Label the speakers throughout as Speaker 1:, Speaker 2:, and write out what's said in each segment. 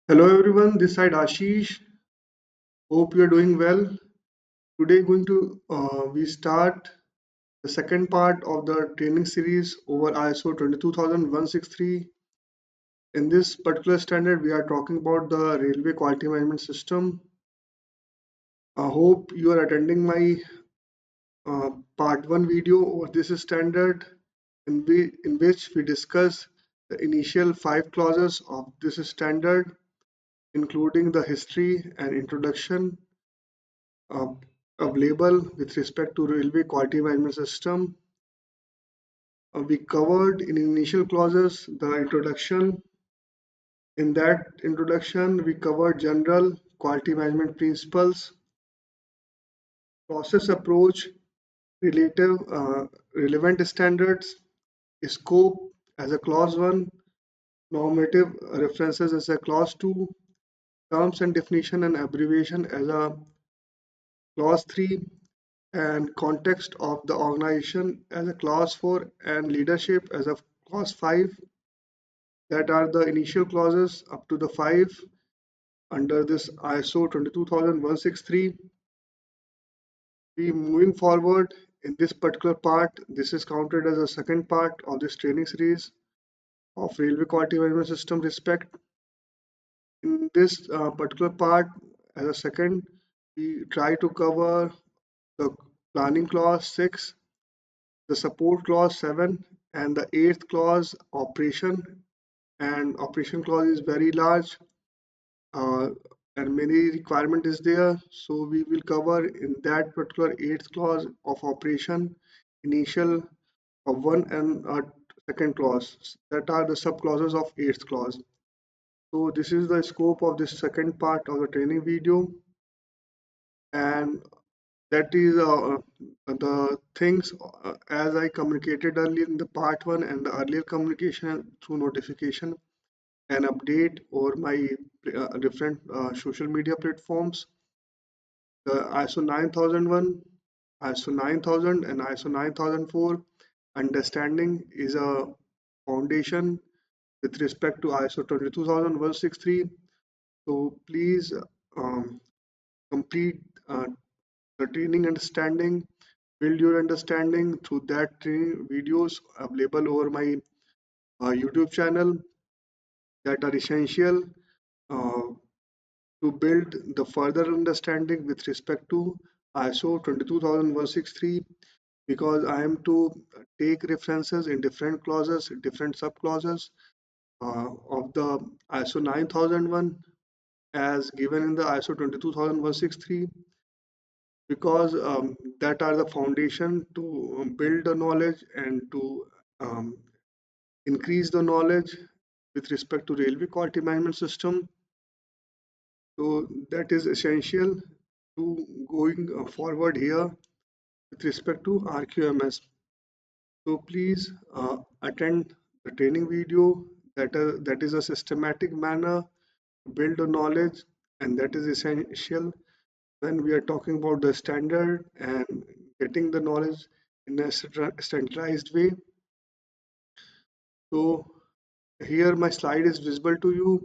Speaker 1: Hello everyone, this side Ashish. Hope you are doing well. Today going to we start the second part of the training series over ISO 22163. In this particular standard, we are talking about the railway quality management system. I hope you are attending my part one video over this standard in which we discuss the initial five clauses of this standard, including the history and introduction uh, available with respect to railway quality management system. We covered in initial clauses the introduction. In that introduction, we covered general quality management principles, process approach, relative relevant standards, scope as a clause 1, normative references as a clause 2, terms and definition and abbreviation as a clause 3, and context of the organization as a clause 4, and leadership as a clause 5. That are the initial clauses up to the 5 under this ISO 22163. We moving forward in this particular part. This is counted as a second part of this training series of railway quality management system respect. In this particular part, as a second, we try to cover the planning clause 6, the support clause 7, and the 8th clause operation. And operation clause is very large, uh, and many requirement is there. So we will cover in that particular 8th clause of operation initial of one and second clause. That are the sub clauses of 8th clause. So this is the scope of this second part of the training video, and that is the things as I communicated earlier in the part one and the earlier communication through notification and update over my different social media platforms. The ISO 9001, ISO 9000, and ISO 9004 understanding is a foundation with respect to ISO 22163. So please um, complete the training understanding, build your understanding through that training videos available over my YouTube channel that are essential uh, to build the further understanding with respect to ISO 22163, because I am to take references in different clauses, different sub clauses of the ISO 9001 as given in the ISO 22163, because that are the foundation to build the knowledge and to um, increase the knowledge with respect to railway quality management system. So that is essential to going forward here with respect to RQMS. So please attend the training video. That is a systematic manner to build the knowledge, and that is essential when we are talking about the standard and getting the knowledge in a standardized way. So here my slide is visible to you,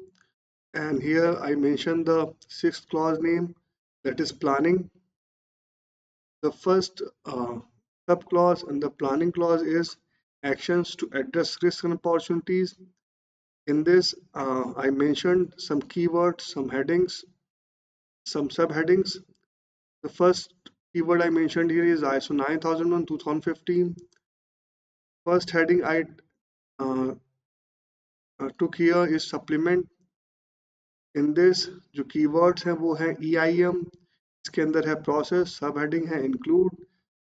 Speaker 1: and here I mentioned the sixth clause name, that is planning. The first sub-clause in the planning clause is actions to address risks and opportunities. In this, I mentioned some keywords, some headings, some subheadings. The first keyword I mentioned here is ISO 9001 2015. First heading I uh, took here is supplement. In this जो keywords हैं वो है EIM, इसके अंदर है process, सब heading है include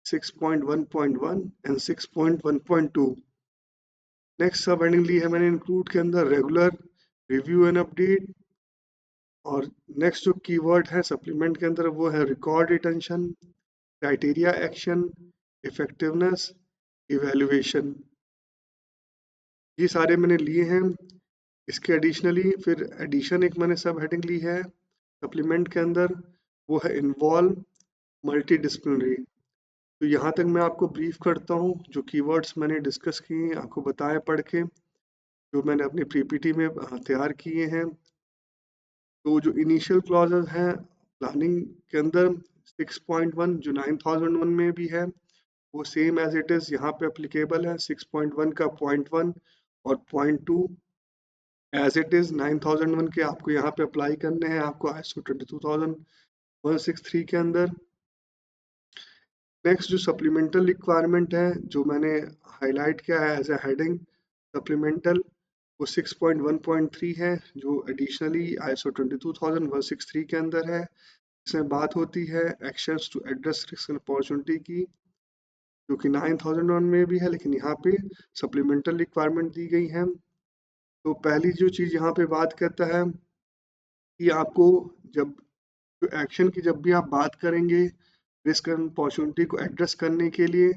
Speaker 1: 6.1.1 and 6.1.2. Next सब हेडिंग ली है मैंने इंक्लूड के अंदर रेगुलर रिव्यू एंड अपडेट, और नेक्स्ट जो कीवर्ड है सप्लीमेंट के अंदर वो है record retention, criteria action, effectiveness, evaluation. ये सारे मैंने लिए हैं। इसके एडिशनली फिर एडिशन एक मैंने सब हेडिंग ली है सप्लीमेंट के अंदर, वो है इन्वॉल्व मल्टी डिसिप्लिनरी। तो यहाँ तक मैं आपको ब्रीफ करता हूँ, जो कीवर्ड्स मैंने डिस्कस किए हैं आपको बताएं पढ़ के, जो मैंने अपनी पीपीटी में तैयार किए हैं। तो जो इनिशियल क्लॉजेज हैं प्लानिंग के अंदर 6.1 जो 9001 में भी है वो सेम एज इट इज यहाँ पे अप्लीकेबल है। 6.1 का पॉइंट 1 और पॉइंट 2 एज इट इज 9001 के आपको यहाँ पे अप्लाई करने हैं आपको ISO 22163 के अंदर। नेक्स्ट जो सप्लीमेंटल रिक्वायरमेंट है जो मैंने हाईलाइट किया है एज ए हेडिंग सप्लीमेंटल वो 6.1.3 है जो एडिशनली ISO 22163 के अंदर है। इसमें बात होती है actions to address risk and opportunity की जो कि 9001 में भी है लेकिन यहाँ पे सप्लीमेंटल रिक्वायरमेंट दी गई है। तो पहली जो चीज़ यहाँ पे बात करता है कि आपको जब एक्शन की जब भी आप बात करेंगे रिस्क एंड अपॉर्चुनिटी को एड्रेस करने के लिए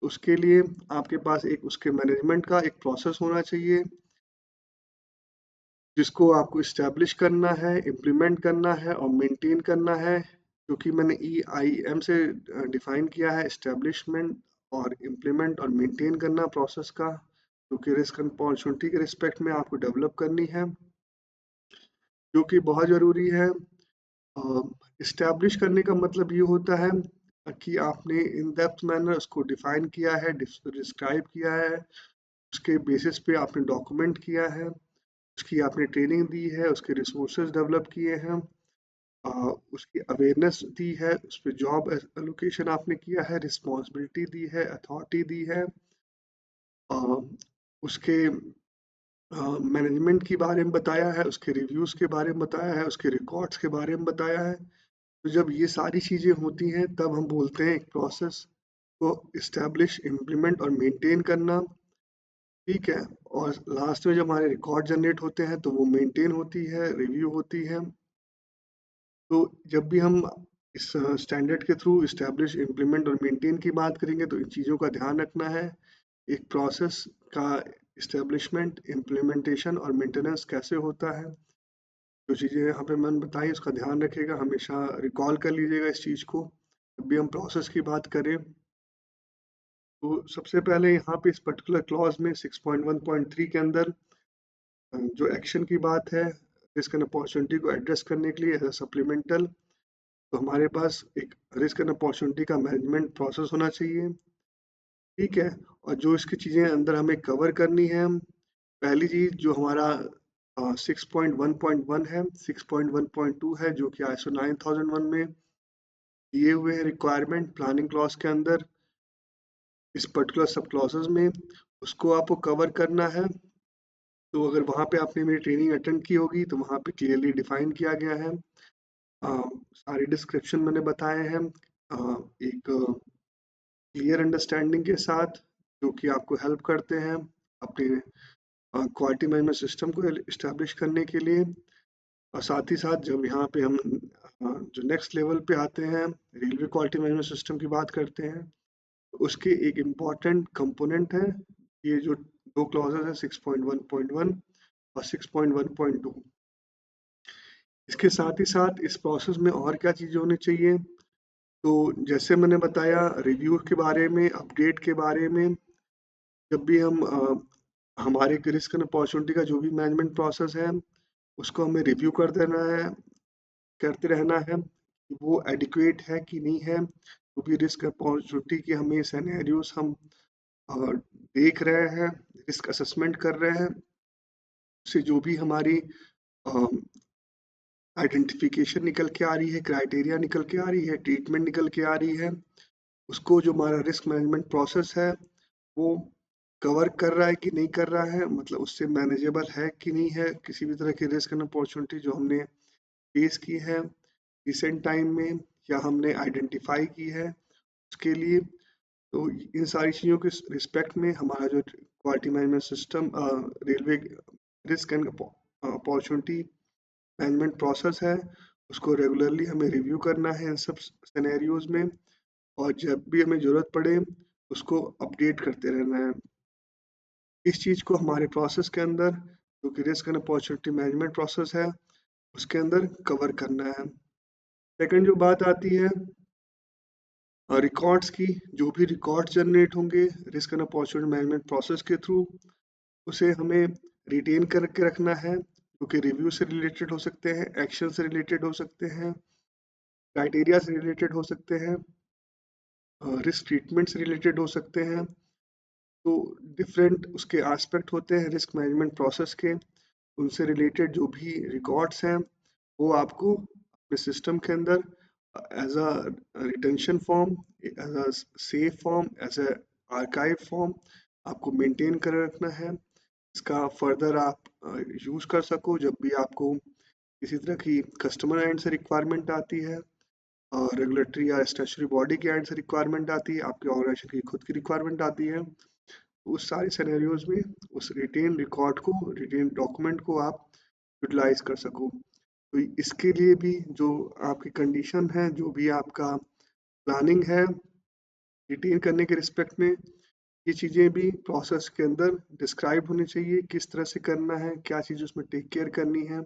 Speaker 1: उसके लिए आपके पास एक उसके मैनेजमेंट का एक प्रोसेस होना चाहिए जिसको आपको इस्टेब्लिश करना है, इम्प्लीमेंट करना है और मेंटेन करना है, जो कि मैंने EIM से डिफाइन किया है इस्टेब्लिशमेंट और इम्प्लीमेंट और मेंटेन करना प्रोसेस का, जो कि रिस्क एंड अपॉर्चुनिटी के रिस्पेक्ट में आपको डेवलप करनी है, जो कि बहुत ज़रूरी है। इस्टेब्लिश करने का मतलब ये होता है कि आपने इन डेप्थ मैनर उसको डिफाइन किया है, डिस्क्राइब किया है, उसके बेसिस पे आपने डॉक्यूमेंट किया है, उसकी आपने ट्रेनिंग दी है, उसके रिसोर्सेज डेवलप किए हैं, उसकी अवेयरनेस दी है, उस पर जॉब एलोकेशन आपने किया है, रिस्पॉन्सिबिलिटी दी है, अथॉरिटी दी है, अ, उसके मैनेजमेंट के बारे में बताया है, उसके रिव्यूज़ के बारे में बताया है, उसके रिकॉर्ड्स के बारे में बताया है। तो जब ये सारी चीज़ें होती हैं तब हम बोलते हैं एक प्रोसेस को इस्टेब्लिश, इम्प्लीमेंट और मेंटेन करना, ठीक है। और लास्ट में जब हमारे रिकॉर्ड जनरेट होते हैं तो वो मेंटेन होती है, रिव्यू होती है। तो जब भी हम इस स्टैंडर्ड के थ्रू इस्टेब्लिश, इम्प्लीमेंट और मेंटेन की बात करेंगे तो इन चीज़ों का ध्यान रखना है। एक प्रोसेस का इस्टेब्लिशमेंट, इम्प्लीमेंटेशन और मेंटेनेंस कैसे होता है, जो चीज़ें यहाँ पे मैंने बताई उसका ध्यान रखिएगा, हमेशा रिकॉल कर लीजिएगा इस चीज़ को जब भी हम प्रोसेस की बात करें। तो सबसे पहले यहाँ पे इस पर्टिकुलर क्लॉज में 6.1.3 के अंदर जो एक्शन की बात है रिस्क एंड अपॉर्चुनिटी को एड्रेस करने के लिए एज अ सप्लीमेंटल, तो हमारे पास एक रिस्क एंड अपॉर्चुनिटी का मैनेजमेंट प्रोसेस होना चाहिए, ठीक है। और जो इसकी चीज़ें अंदर हमें कवर करनी है, पहली चीज़ जो हमारा 6.1.1 है, 6.1.2 है जो कि ISO 9001 में दिए हुए हैं रिक्वायरमेंट प्लानिंग क्लॉज के अंदर इस पर्टिकुलर सब क्लॉजेस में, उसको आपको कवर करना है। तो अगर वहाँ पे आपने मेरी ट्रेनिंग अटेंड की होगी तो वहाँ पे क्लियरली डिफाइन किया गया है, सारे डिस्क्रिप्शन मैंने बताए हैं, एक क्लियर अंडरस्टैंडिंग के साथ जो कि आपको हेल्प करते हैं अपने क्वालिटी मैनेजमेंट सिस्टम को इस्टेब्लिश करने के लिए। और साथ ही साथ जब यहाँ पे हम जो नेक्स्ट लेवल पे आते हैं रेलवे क्वालिटी मैनेजमेंट सिस्टम की बात करते हैं, तो उसके एक इम्पॉर्टेंट कंपोनेंट है ये जो दो क्लॉजेस हैं 6.1.1 और 6.1.2। इसके साथ ही साथ इस प्रोसेस में और क्या चीज़ें होनी चाहिए, तो जैसे मैंने बताया रिव्यू के बारे में, अपडेट के बारे में, जब भी हम हमारे रिस्क एंड अपॉर्चुनिटी का जो भी मैनेजमेंट प्रोसेस है उसको हमें रिव्यू कर देना है, करते रहना है कि वो एडिक्वेट है कि नहीं है, जो भी रिस्क अपॉर्चुनिटी की हमें सिनेरियोस हम देख रहे हैं, रिस्क असेसमेंट कर रहे हैं, उससे जो भी हमारी आइडेंटिफिकेशन निकल के आ रही है, क्राइटेरिया निकल के आ रही है, ट्रीटमेंट निकल के आ रही है, उसको जो हमारा रिस्क मैनेजमेंट प्रोसेस है वो कवर कर रहा है कि नहीं कर रहा है, मतलब उससे मैनेजेबल है कि नहीं है किसी भी तरह की रिस्क एंड अपॉर्चुनिटी जो हमने फेस की है रिसेंट टाइम में या हमने आइडेंटिफाई की है उसके लिए। तो इन सारी चीज़ों के रिस्पेक्ट में हमारा जो quality management system railway risk and opportunity management process है उसको रेगुलरली हमें रिव्यू करना है इन सब सिनेरियोज में, और जब भी हमें ज़रूरत पड़े उसको अपडेट करते रहना है। इस चीज़ को हमारे प्रोसेस के अंदर जो कि risk and opportunity management process है उसके अंदर कवर करना है। सेकंड जो बात आती है रिकॉर्ड्स की, जो भी रिकॉर्ड जनरेट होंगे risk and opportunity management process के थ्रू उसे हमें रिटेन करके रखना है, जो कि रिव्यू से रिलेटेड हो सकते हैं, एक्शन से रिलेटेड हो सकते हैं, क्राइटेरिया से रिलेटेड हो सकते हैं, रिस्क ट्रीटमेंट से रिलेटेड हो सकते हैं। तो डिफरेंट उसके एस्पेक्ट होते हैं रिस्क मैनेजमेंट प्रोसेस के, उनसे रिलेटेड जो भी रिकॉर्ड्स हैं वो आपको अपने सिस्टम के अंदर as a retention form, as a save form, as a archive form आपको मेंटेन कर रखना है। इसका फर्दर आप यूज़ कर सको जब भी आपको किसी तरह की कस्टमर एंड से रिक्वायरमेंट आती है, रेगुलेटरी या स्टैट्यूटरी बॉडी के एंड से रिक्वायरमेंट आती है, आपके ऑर्गेनाइजेशन की खुद की रिक्वायरमेंट आती है। उस सारे सिनेरियोज में उस रिटेन रिकॉर्ड को, रिटेन डॉक्यूमेंट को आप यूटिलाइज कर सको। तो इसके लिए भी जो आपकी कंडीशन है, जो भी आपका प्लानिंग है रिटेन करने के रिस्पेक्ट में, ये चीज़ें भी प्रोसेस के अंदर डिस्क्राइब होनी चाहिए, किस तरह से करना है, क्या चीज़ उसमें टेक केयर करनी है,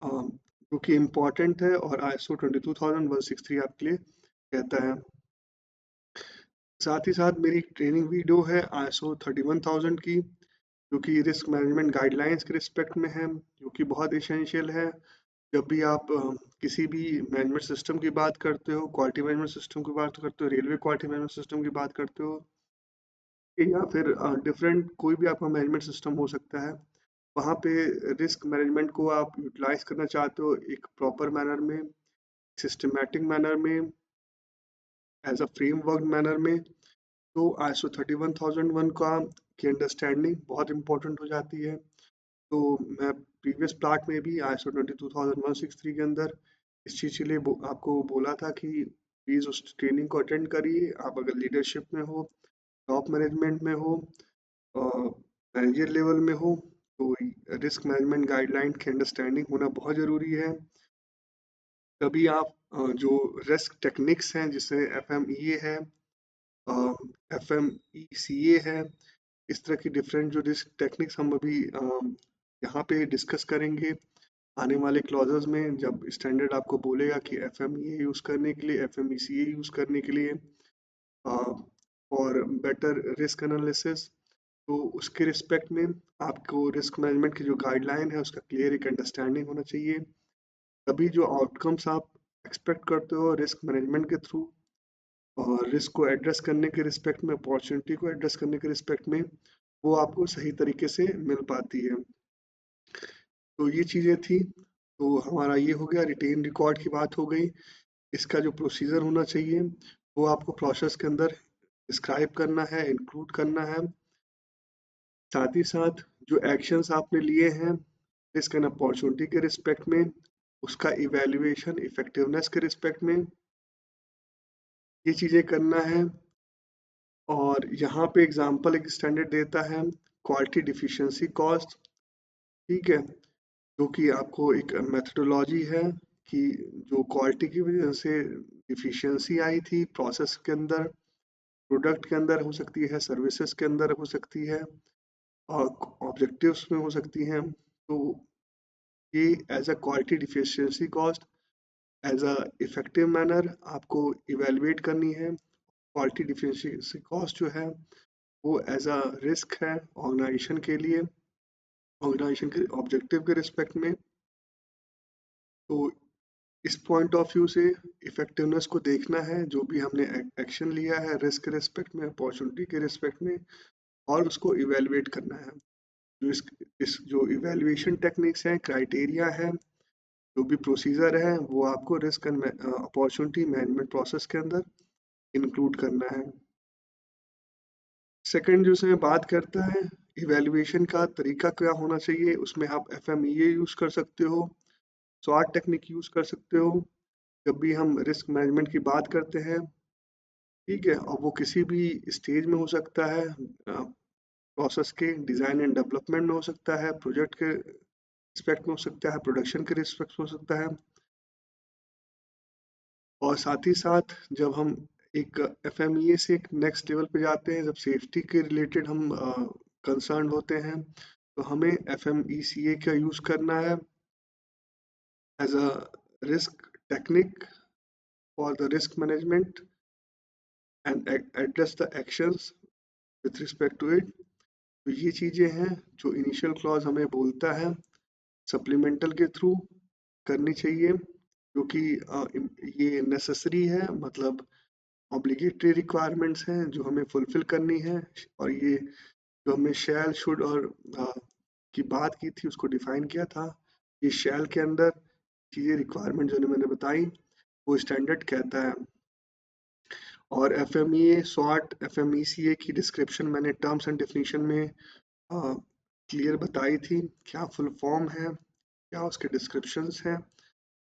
Speaker 1: जो कि इम्पोर्टेंट है और ISO 22163 आपके लिए कहता है। साथ ही साथ मेरी ट्रेनिंग वीडियो है ISO 31000 की, जो कि रिस्क मैनेजमेंट गाइडलाइंस के रिस्पेक्ट में है, जो कि बहुत इसेंशियल है जब भी आप किसी भी मैनेजमेंट सिस्टम की बात करते हो, क्वालिटी मैनेजमेंट सिस्टम की बात करते हो, रेलवे क्वालिटी मैनेजमेंट सिस्टम की बात करते हो, या फिर डिफरेंट कोई भी आपका मैनेजमेंट सिस्टम हो सकता है। वहाँ पे रिस्क मैनेजमेंट को आप यूटिलाइज करना चाहते हो एक प्रॉपर मैनर में, सिस्टमैटिक मैनर में, एज अ फ्रेमवर्क मैनर में, तो ISO 31001 का की अंडरस्टैंडिंग बहुत इंपॉर्टेंट हो जाती है। तो मैं प्रीवियस पार्ट में भी ISO 22163 के अंदर इस चीज़ के लिए आपको बोला था कि प्लीज़ उस ट्रेनिंग को अटेंड करिए। आप अगर लीडरशिप में हो, टॉप मैनेजमेंट में हो, मैनेजर लेवल में हो, तो रिस्क मैनेजमेंट गाइडलाइन की अंडरस्टैंडिंग होना बहुत ज़रूरी है। तभी आप जो रिस्क टेक्निक्स हैं, जिससे FMEA है, FMECA है, इस तरह की डिफरेंट जो रिस्क टेक्निक्स हम अभी यहाँ पे डिस्कस करेंगे आने वाले क्लॉजेस में, जब स्टैंडर्ड आपको बोलेगा कि FMEA यूज़ करने के लिए, FMECA यूज़ करने के लिए और बेटर रिस्क एनालिसिस, तो उसके रिस्पेक्ट में आपको रिस्क मैनेजमेंट की जो गाइडलाइन है उसका क्लियर एक अंडरस्टैंडिंग होना चाहिए। तभी जो आउटकम्स आप एक्सपेक्ट करते हो रिस्क मैनेजमेंट के थ्रू, और रिस्क को एड्रेस करने के रिस्पेक्ट में, अपॉर्चुनिटी को एड्रेस करने के रिस्पेक्ट में, वो आपको सही तरीके से मिल पाती है। तो ये चीज़ें थी। तो हमारा ये हो गया, रिटेन रिकॉर्ड की बात हो गई। इसका जो प्रोसीजर होना चाहिए वो आपको प्रोसेस के अंदर डिस्क्राइब करना है, इंक्लूड करना है। साथ ही साथ जो एक्शंस आपने लिए हैं रिस्क एंड अपॉर्चुनिटी के रिस्पेक्ट में, उसका इवैल्यूएशन इफेक्टिवनेस के रिस्पेक्ट में, ये चीज़ें करना है। और यहाँ पे एग्जांपल एक स्टैंडर्ड देता है क्वालिटी डिफिशिएंसी कॉस्ट, ठीक है, जो कि आपको एक मेथडोलॉजी है कि जो क्वालिटी की वजह से डिफिशिएंसी आई थी प्रोसेस के अंदर, प्रोडक्ट के अंदर हो सकती है, सर्विसेज के अंदर हो सकती है, और ऑब्जेक्टिव्स में हो सकती हैं। तो ये as a quality deficiency cost, as a effective manner आपको इवेलुएट करनी है। क्वालिटी डिफिशिएंसी कॉस्ट जो है वो एज अ रिस्क है ऑर्गेनाइजेशन के लिए, ऑर्गेनाइजेशन के ऑब्जेक्टिव के रिस्पेक्ट में। तो इस पॉइंट ऑफ व्यू से इफेक्टिवनेस को देखना है, जो भी हमने एक्शन लिया है रिस्क के रिस्पेक्ट में, अपॉर्चुनिटी के रिस्पेक्ट में, और उसको इवेलुएट करना है। जो इस जो इवेल्युएशन टेक्निक्स हैं, क्राइटेरिया है, जो भी प्रोसीजर है, वो आपको risk and opportunity management process के अंदर इंक्लूड करना है। सेकंड जो इसमें बात करता है इवेल्युएशन का तरीका क्या होना चाहिए, उसमें आप FMEA यूज़ कर सकते हो, SWOT टेक्निक यूज़ कर सकते हो जब भी हम रिस्क मैनेजमेंट की बात करते हैं, ठीक है। और वो किसी भी स्टेज में हो सकता है, प्रोसेस के डिज़ाइन एंड डेवलपमेंट में हो सकता है, प्रोजेक्ट के रिस्पेक्ट में हो सकता है, प्रोडक्शन के रिस्पेक्ट में हो सकता है। और साथ ही साथ जब हम एक FMEA से एक नेक्स्ट लेवल पे जाते हैं, जब सेफ्टी के रिलेटेड हम कंसर्न होते हैं, तो हमें FMECA का यूज़ करना है as a risk technique for the risk management and address the actions with respect to it. तो ये चीज़ें हैं जो इनिशियल क्लॉज हमें बोलता है सप्लीमेंटल के थ्रू करनी चाहिए, क्योंकि ये नेसेसरी है, मतलब ऑब्लिगेटरी रिक्वायरमेंट्स हैं जो हमें फुलफिल करनी है। और ये जो हमने शैल शुड और की बात की थी, उसको डिफाइन किया था। ये शैल के अंदर चीज़ें रिक्वायरमेंट जो मैंने बताई वो स्टैंडर्ड कहता है। और FMEA SWOT FMECA की डिस्क्रिप्शन मैंने टर्म्स एंड डेफिनेशन में क्लियर बताई थी, क्या फुल फॉर्म है, क्या उसके डिस्क्रिप्शंस हैं।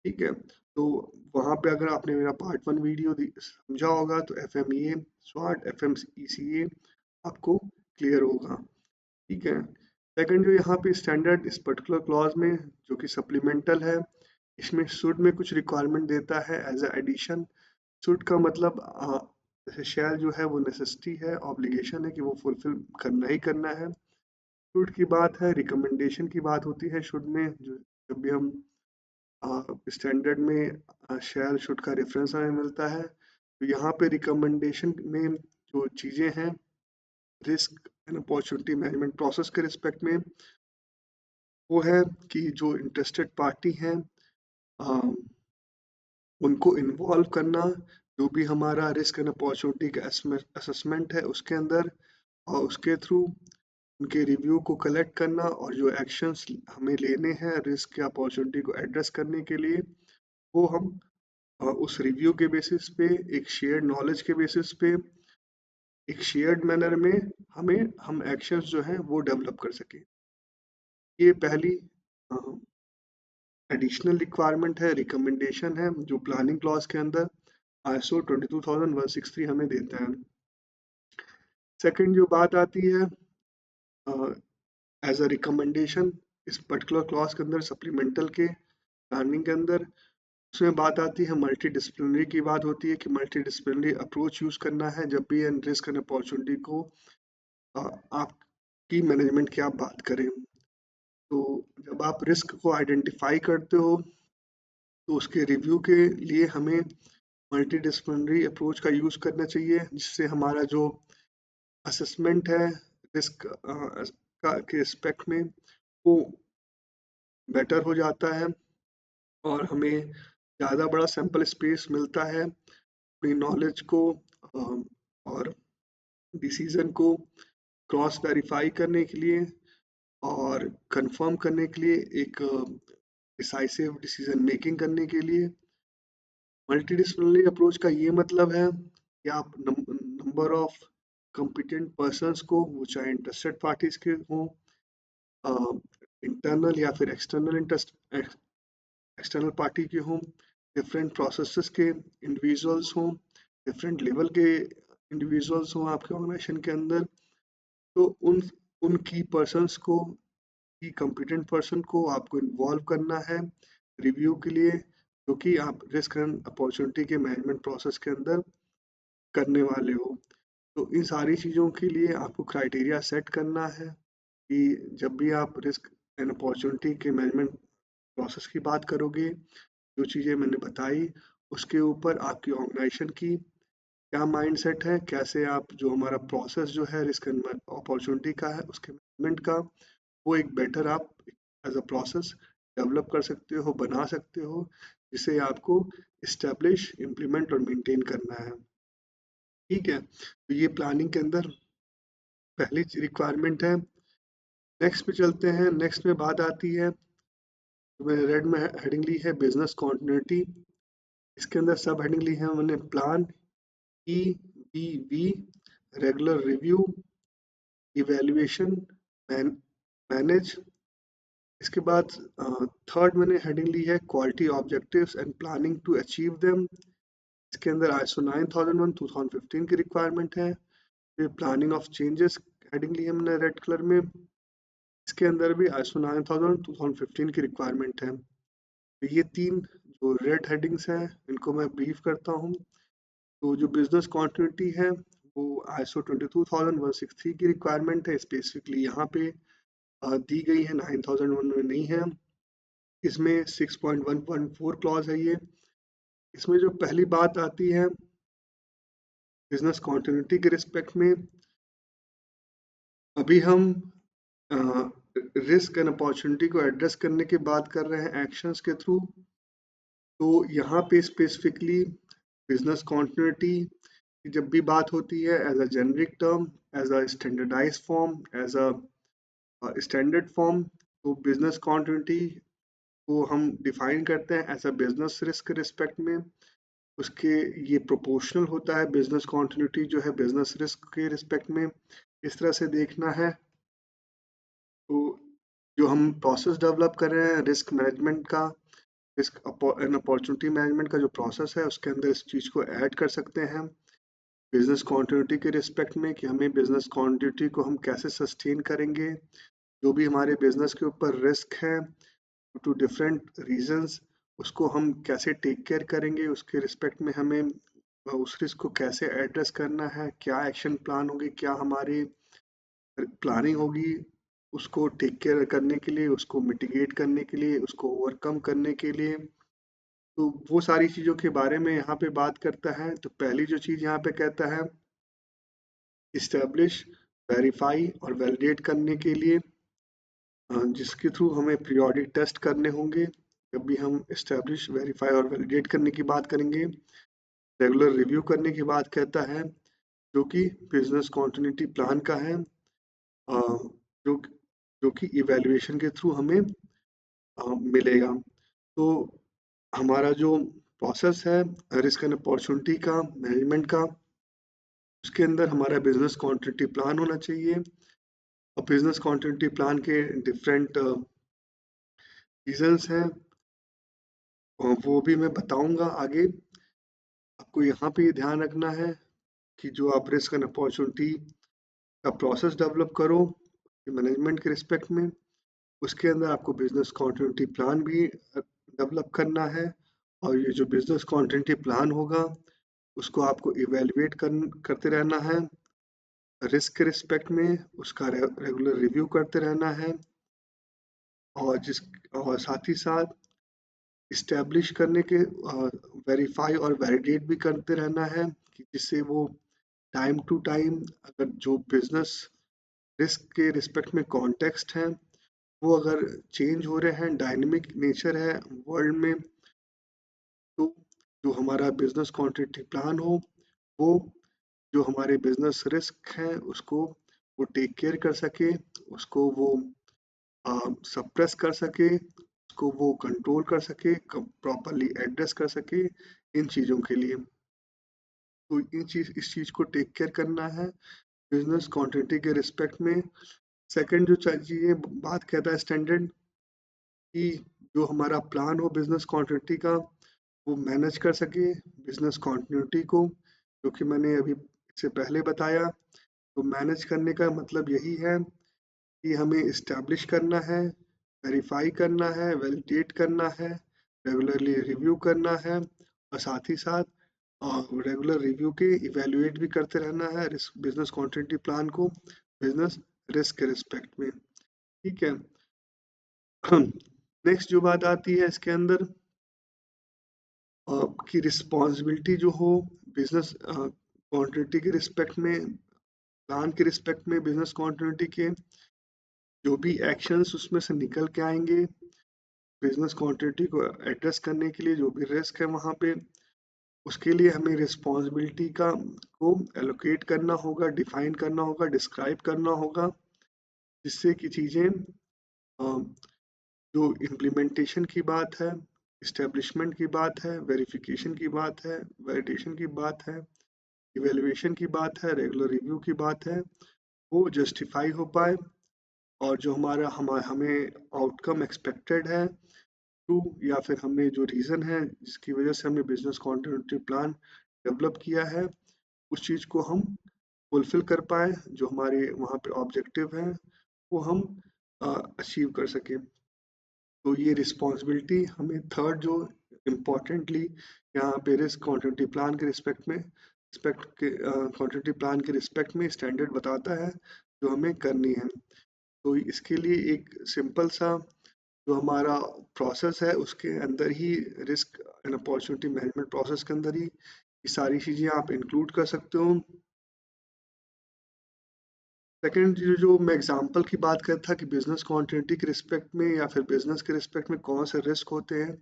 Speaker 1: ठीक है, तो वहाँ पे अगर आपने मेरा पार्ट 1 वीडियो समझा होगा तो FMEA SWOT FMECA आपको क्लियर होगा। ठीक है, सेकंड जो यहाँ पे स्टैंडर्ड इस पर्टिकुलर क्लॉज में जो कि सप्लीमेंटल है, इसमें शुड में कुछ रिक्वायरमेंट देता है एज अ एडिशन। शुड का मतलब जैसे शैल जो है वो नेसेसिटी है, ऑब्लिगेशन है कि वो फुलफिल करना ही करना है। शुड की बात है, रिकमेंडेशन की बात होती है शुड में। जो जब भी हम स्टैंडर्ड में शैल शुड का रेफरेंस हमें मिलता है, तो यहाँ पे रिकमेंडेशन में जो चीज़ें हैं risk and opportunity management process के रिस्पेक्ट में, वो है कि जो इंटरेस्टेड पार्टी हैं उनको इन्वॉल्व करना, जो भी हमारा रिस्क एंड अपॉर्चुनिटी का असेसमेंट है उसके अंदर, और उसके थ्रू उनके रिव्यू को कलेक्ट करना, और जो एक्शंस हमें लेने हैं रिस्क या अपॉर्चुनिटी को एड्रेस करने के लिए, वो हम उस रिव्यू के बेसिस पे, एक शेयर्ड नॉलेज के बेसिस पे, एक शेयर्ड मैनर में हम एक्शंस जो हैं वो डेवलप कर सकें। ये पहली एडिशनल रिक्वायरमेंट है, रिकमेंडेशन है, जो प्लानिंग क्लॉज के अंदर ISO 22163 हमें देता है। सेकंड जो बात आती है एज अ रिकमेंडेशन इस पर्टिकुलर क्लॉज के अंदर, सप्लीमेंटल के प्लानिंग के अंदर, उसमें बात आती है मल्टी डिसिप्लिनरी की बात होती है कि मल्टी डिसिप्लिनरी अप्रोच यूज करना है जब भी एन रिस्क एंड अपॉर्चुनिटी को आपकी मैनेजमेंट की आप बात करें। तो जब आप रिस्क को आइडेंटिफाई करते हो तो उसके रिव्यू के लिए हमें मल्टी डिसिप्लिनरी अप्रोच का यूज करना चाहिए, जिससे हमारा जो असेसमेंट है रिस्क का के रिस्पेक्ट में वो बेटर हो जाता है, और हमें ज़्यादा बड़ा सैंपल स्पेस मिलता है अपनी नॉलेज को और डिसीजन को क्रॉस वेरीफाई करने के लिए और कंफर्म करने के लिए, एक डिसाइसिव डिसीजन मेकिंग करने के लिए। मल्टीडिसिप्लिनरी अप्रोच का ये मतलब है कि आप नंबर ऑफ कॉम्पिटेंट पर्सन्स को, वो चाहे इंटरेस्टेड पार्टीज के हों, इंटरनल या फिर एक्सटर्नल एक्सटर्नल पार्टी के हों, डिफरेंट प्रोसेसेस के इंडिविजुअल्स हों, डिफरेंट लेवल के इंडिविजुअल्स हों आपके ऑर्गेनाइजेशन के अंदर, तो उन की पर्सन्स को, की कॉम्पिटेंट पर्सन को आपको इन्वॉल्व करना है रिव्यू के लिए, जो कि आप रिस्क एंड अपॉर्चुनिटी के मैनेजमेंट प्रोसेस के अंदर करने वाले हो। तो इन सारी चीज़ों के लिए आपको क्राइटेरिया सेट करना है कि जब भी आप रिस्क एंड अपॉर्चुनिटी के मैनेजमेंट प्रोसेस की बात करोगे, जो चीज़ें मैंने बताई उसके ऊपर आपकी ऑर्गेनाइजेशन की क्या माइंडसेट है, कैसे आप जो हमारा प्रोसेस जो है रिस्क एंड अपॉर्चुनिटी का है उसके मैनेजमेंट का, वो एक बेटर आप एज अ प्रोसेस डेवलप कर सकते हो, बना सकते हो, जिसे आपको इस्टेब्लिश, इम्प्लीमेंट और मेंटेन करना है। ठीक है, तो ये प्लानिंग के अंदर पहली रिक्वायरमेंट है। नेक्स्ट पे चलते हैं। नेक्स्ट में बात आती है, तो मैंने रेड में हेडिंग ली है बिजनेस कॉन्टिन्यूटी। इसके अंदर सब हेडिंग ली है मैंने, plan, EBV, regular review, evaluation, manage. इसके बाद थर्ड मैंने हेडिंग ली है quality objectives and planning to achieve them. इसके अंदर ISO 9001 2015 की रिक्वायरमेंट है। फिर प्लानिंग ऑफ चेंजेस हेडिंग ली है हमने रेड कलर में, इसके अंदर भी ISO 9000 2015 की रिक्वायरमेंट है। तो ये तीन जो रेड हेडिंग्स हैं इनको मैं ब्रीफ करता हूँ। तो जो बिजनेस कॉन्टिन्यूटी है वो ISO 22163 की रिक्वायरमेंट है, स्पेसिफिकली यहाँ पे दी गई है, 9001 में नहीं है। इसमें 6.1.4 क्लॉज है ये। इसमें जो पहली बात आती है बिजनेस कॉन्टिन्यूटी के रिस्पेक्ट में, अभी हम रिस्क एंड अपॉर्चुनिटी को एड्रेस करने की बात कर रहे हैं एक्शंस के थ्रू, तो यहाँ पे स्पेसिफिकली बिजनेस कॉन्टिन्यूटी की जब भी बात होती है as a generic term, as a standardise form, as a standard form, तो बिजनेस कॉन्टिन्यूटी को हम डिफाइन करते हैं एज अ बिजनेस रिस्क के रिस्पेक्ट में। उसके ये प्रोपोर्शनल होता है, बिजनेस कॉन्टिन्यूटी जो है बिजनेस रिस्क के रिस्पेक्ट में इस तरह से देखना है। तो जो हम प्रोसेस डेवलप कर रहे हैं रिस्क मैनेजमेंट का, रिस्क एंड अपॉर्चुनिटी मैनेजमेंट का जो प्रोसेस है उसके अंदर इस चीज़ को ऐड कर सकते हैं बिजनेस कॉन्टिन्यूटी के रिस्पेक्ट में, कि हमें बिजनेस कॉन्टिन्यूटी को हम कैसे सस्टेन करेंगे, जो भी हमारे बिजनेस के ऊपर रिस्क है टू डिफरेंट रीजंस, उसको हम कैसे टेक केयर करेंगे, उसके रिस्पेक्ट में हमें उस रिस्क को कैसे एड्रेस करना है, क्या एक्शन प्लान होंगे, क्या हमारी प्लानिंग होगी उसको टेक केयर करने के लिए, उसको मिटिगेट करने के लिए, उसको ओवरकम करने के लिए। तो वो सारी चीज़ों के बारे में यहाँ पे बात करता है। तो पहली जो चीज़ यहाँ पे कहता है, इस्टेब्लिश, वेरीफाई और वैलिडेट करने के लिए, जिसके थ्रू हमें पीरियोडिक टेस्ट करने होंगे। जब भी हम इस्टेब्लिश, वेरीफाई और वैलिडेट करने की बात करेंगे, रेगुलर रिव्यू करने की बात कहता है, जो कि बिजनेस कॉन्टिन्यूटी प्लान का है, जो जो कि इवैल्यूएशन के थ्रू हमें मिलेगा। तो हमारा जो प्रोसेस है रिस्क एंड अपॉर्चुनिटी का मैनेजमेंट का, उसके अंदर हमारा बिजनेस कॉन्टिन्यूटी प्लान होना चाहिए। और बिजनेस कॉन्टिन्यूटी प्लान के डिफरेंट रीजंस हैं, वो भी मैं बताऊंगा आगे। आपको यहाँ पे ये ध्यान रखना है कि जो आप रिस्क एंड अपॉर्चुनिटी का प्रोसेस डेवलप करो मैनेजमेंट के रिस्पेक्ट में, उसके अंदर आपको बिजनेस कॉन्टिन्यूटी प्लान भी डेवलप करना है। और ये जो बिजनेस कॉन्टिन्यूटी प्लान होगा उसको आपको इवेल्युएट करते रहना है रिस्क के रिस्पेक्ट में, उसका रेगुलर रिव्यू करते रहना है। और साथ ही साथ इस्टेब्लिश करने के, वेरीफाई और वैलिडेट भी करते रहना है, कि जिससे वो टाइम टू टाइम अगर जो बिजनेस रिस्क के रिस्पेक्ट में कॉन्टेक्स्ट है वो अगर चेंज हो रहे हैं, डायनेमिक नेचर है वर्ल्ड में, तो जो हमारा बिजनेस कॉन्टिन्यूटी प्लान हो वो जो हमारे बिजनेस रिस्क हैं उसको वो टेक केयर कर सके, उसको वो सप्रेस कर सके, उसको वो कंट्रोल कर सके, प्रॉपरली एड्रेस कर सके इन चीज़ों के लिए। तो इस चीज़ को टेक केयर करना है बिजनेस क्वांटिटी के रिस्पेक्ट में। सेकंड जो चीज़ें बात कहता है स्टैंडर्ड, कि जो हमारा प्लान हो बिजनेस क्वांटिटी का वो मैनेज कर सके बिजनेस कॉन्टिन्यूटी को, जो कि मैंने अभी इससे पहले बताया। तो मैनेज करने का मतलब यही है कि हमें इस्टेब्लिश करना है, वेरीफाई करना है, वैलिडेट करना है, रेगुलरली रिव्यू करना है, और साथ ही साथ रेगुलर रिव्यू के इवेल्युएट भी करते रहना है बिजनेस कॉन्टिन्यूटी प्लान को बिजनेस रिस्क के रिस्पेक्ट में। ठीक है। नेक्स्ट जो बात आती है इसके अंदर, की रिस्पॉन्सिबिलिटी जो हो बिजनेस कॉन्टिन्यूटी के रिस्पेक्ट में, प्लान के रिस्पेक्ट में, बिजनेस कॉन्टिन्यूटी के जो भी एक्शंस उसमें से निकल के आएंगे बिजनेस कॉन्टिन्यूटी को एड्रेस करने के लिए, जो भी रिस्क है वहाँ पे, उसके लिए हमें रिस्पॉन्सिबिलिटी का को एलोकेट करना होगा, डिफाइन करना होगा, डिस्क्राइब करना होगा, जिससे कि चीज़ें जो इम्प्लीमेंटेशन की बात है, इस्टेब्लिशमेंट की बात है, वेरिफिकेशन की बात है, वैलिडेशन की बात है, इवेल्युएशन की बात है, रेगुलर रिव्यू की बात है, वो जस्टिफाई हो पाए। और जो हमें आउटकम एक्सपेक्टेड है टू, या फिर हमें जो रीज़न है जिसकी वजह से हमने बिजनेस कॉन्टिन्यूटी प्लान डेवलप किया है, उस चीज़ को हम फुलफिल कर पाए, जो हमारे वहाँ पे ऑब्जेक्टिव हैं वो हम अचीव कर सकें। तो ये रिस्पॉन्सिबिलिटी हमें थर्ड जो इम्पोर्टेंटली यहाँ पे रिस्क कॉन्टिन्यूटी प्लान के रिस्पेक्ट में, रिस्पेक्ट के कॉन्टिन्यूटी प्लान के रिस्पेक्ट में स्टैंडर्ड बताता है जो हमें करनी है। तो इसके लिए एक सिंपल सा जो हमारा प्रोसेस है उसके अंदर ही, risk and opportunity management process के अंदर ही ये सारी चीज़ें आप इंक्लूड कर सकते हो। सेकंड जो मैं एग्जांपल की बात कर था कि बिजनेस कॉन्टिन्यूटी के रिस्पेक्ट में या फिर बिजनेस के रिस्पेक्ट में कौन से रिस्क होते हैं,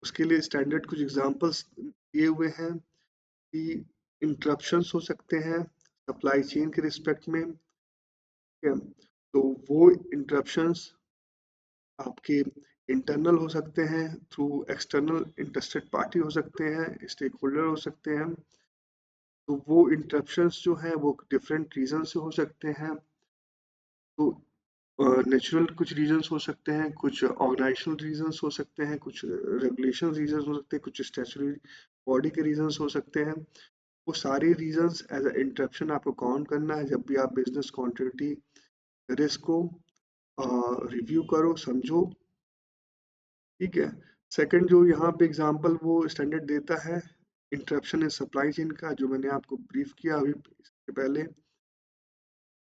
Speaker 1: उसके लिए स्टैंडर्ड कुछ एग्जांपल्स दिए हुए हैं कि इंटरप्शंस हो सकते हैं सप्लाई चेन के रिस्पेक्ट में, ठीक है। तो वो इंटरप्शंस आपके इंटरनल हो सकते हैं, थ्रू एक्सटर्नल इंटरेस्टेड पार्टी हो सकते हैं, स्टेक होल्डर हो सकते हैं। तो वो इंटरप्शंस जो हैं वो डिफरेंट रीजन से हो सकते हैं। तो नेचुरल कुछ रीजंस हो सकते हैं, कुछ ऑर्गेनाइजेशनल रीजंस हो सकते हैं, कुछ रेगुलेशन रीजंस हो सकते हैं, कुछ स्टैट्यूटरी बॉडी के रीजंस हो सकते हैं। वो सारे रीजंस एज अ इंटरप्शन आपको काउंट करना है जब भी आप बिजनेस कॉन्टिन्यूटी रिस्क को रिव्यू करो, समझो, ठीक है। सेकंड जो यहाँ पे एग्जांपल वो स्टैंडर्ड देता है इंटरप्शन इन सप्लाई चेन का, जो मैंने आपको ब्रीफ किया अभी इससे पहले।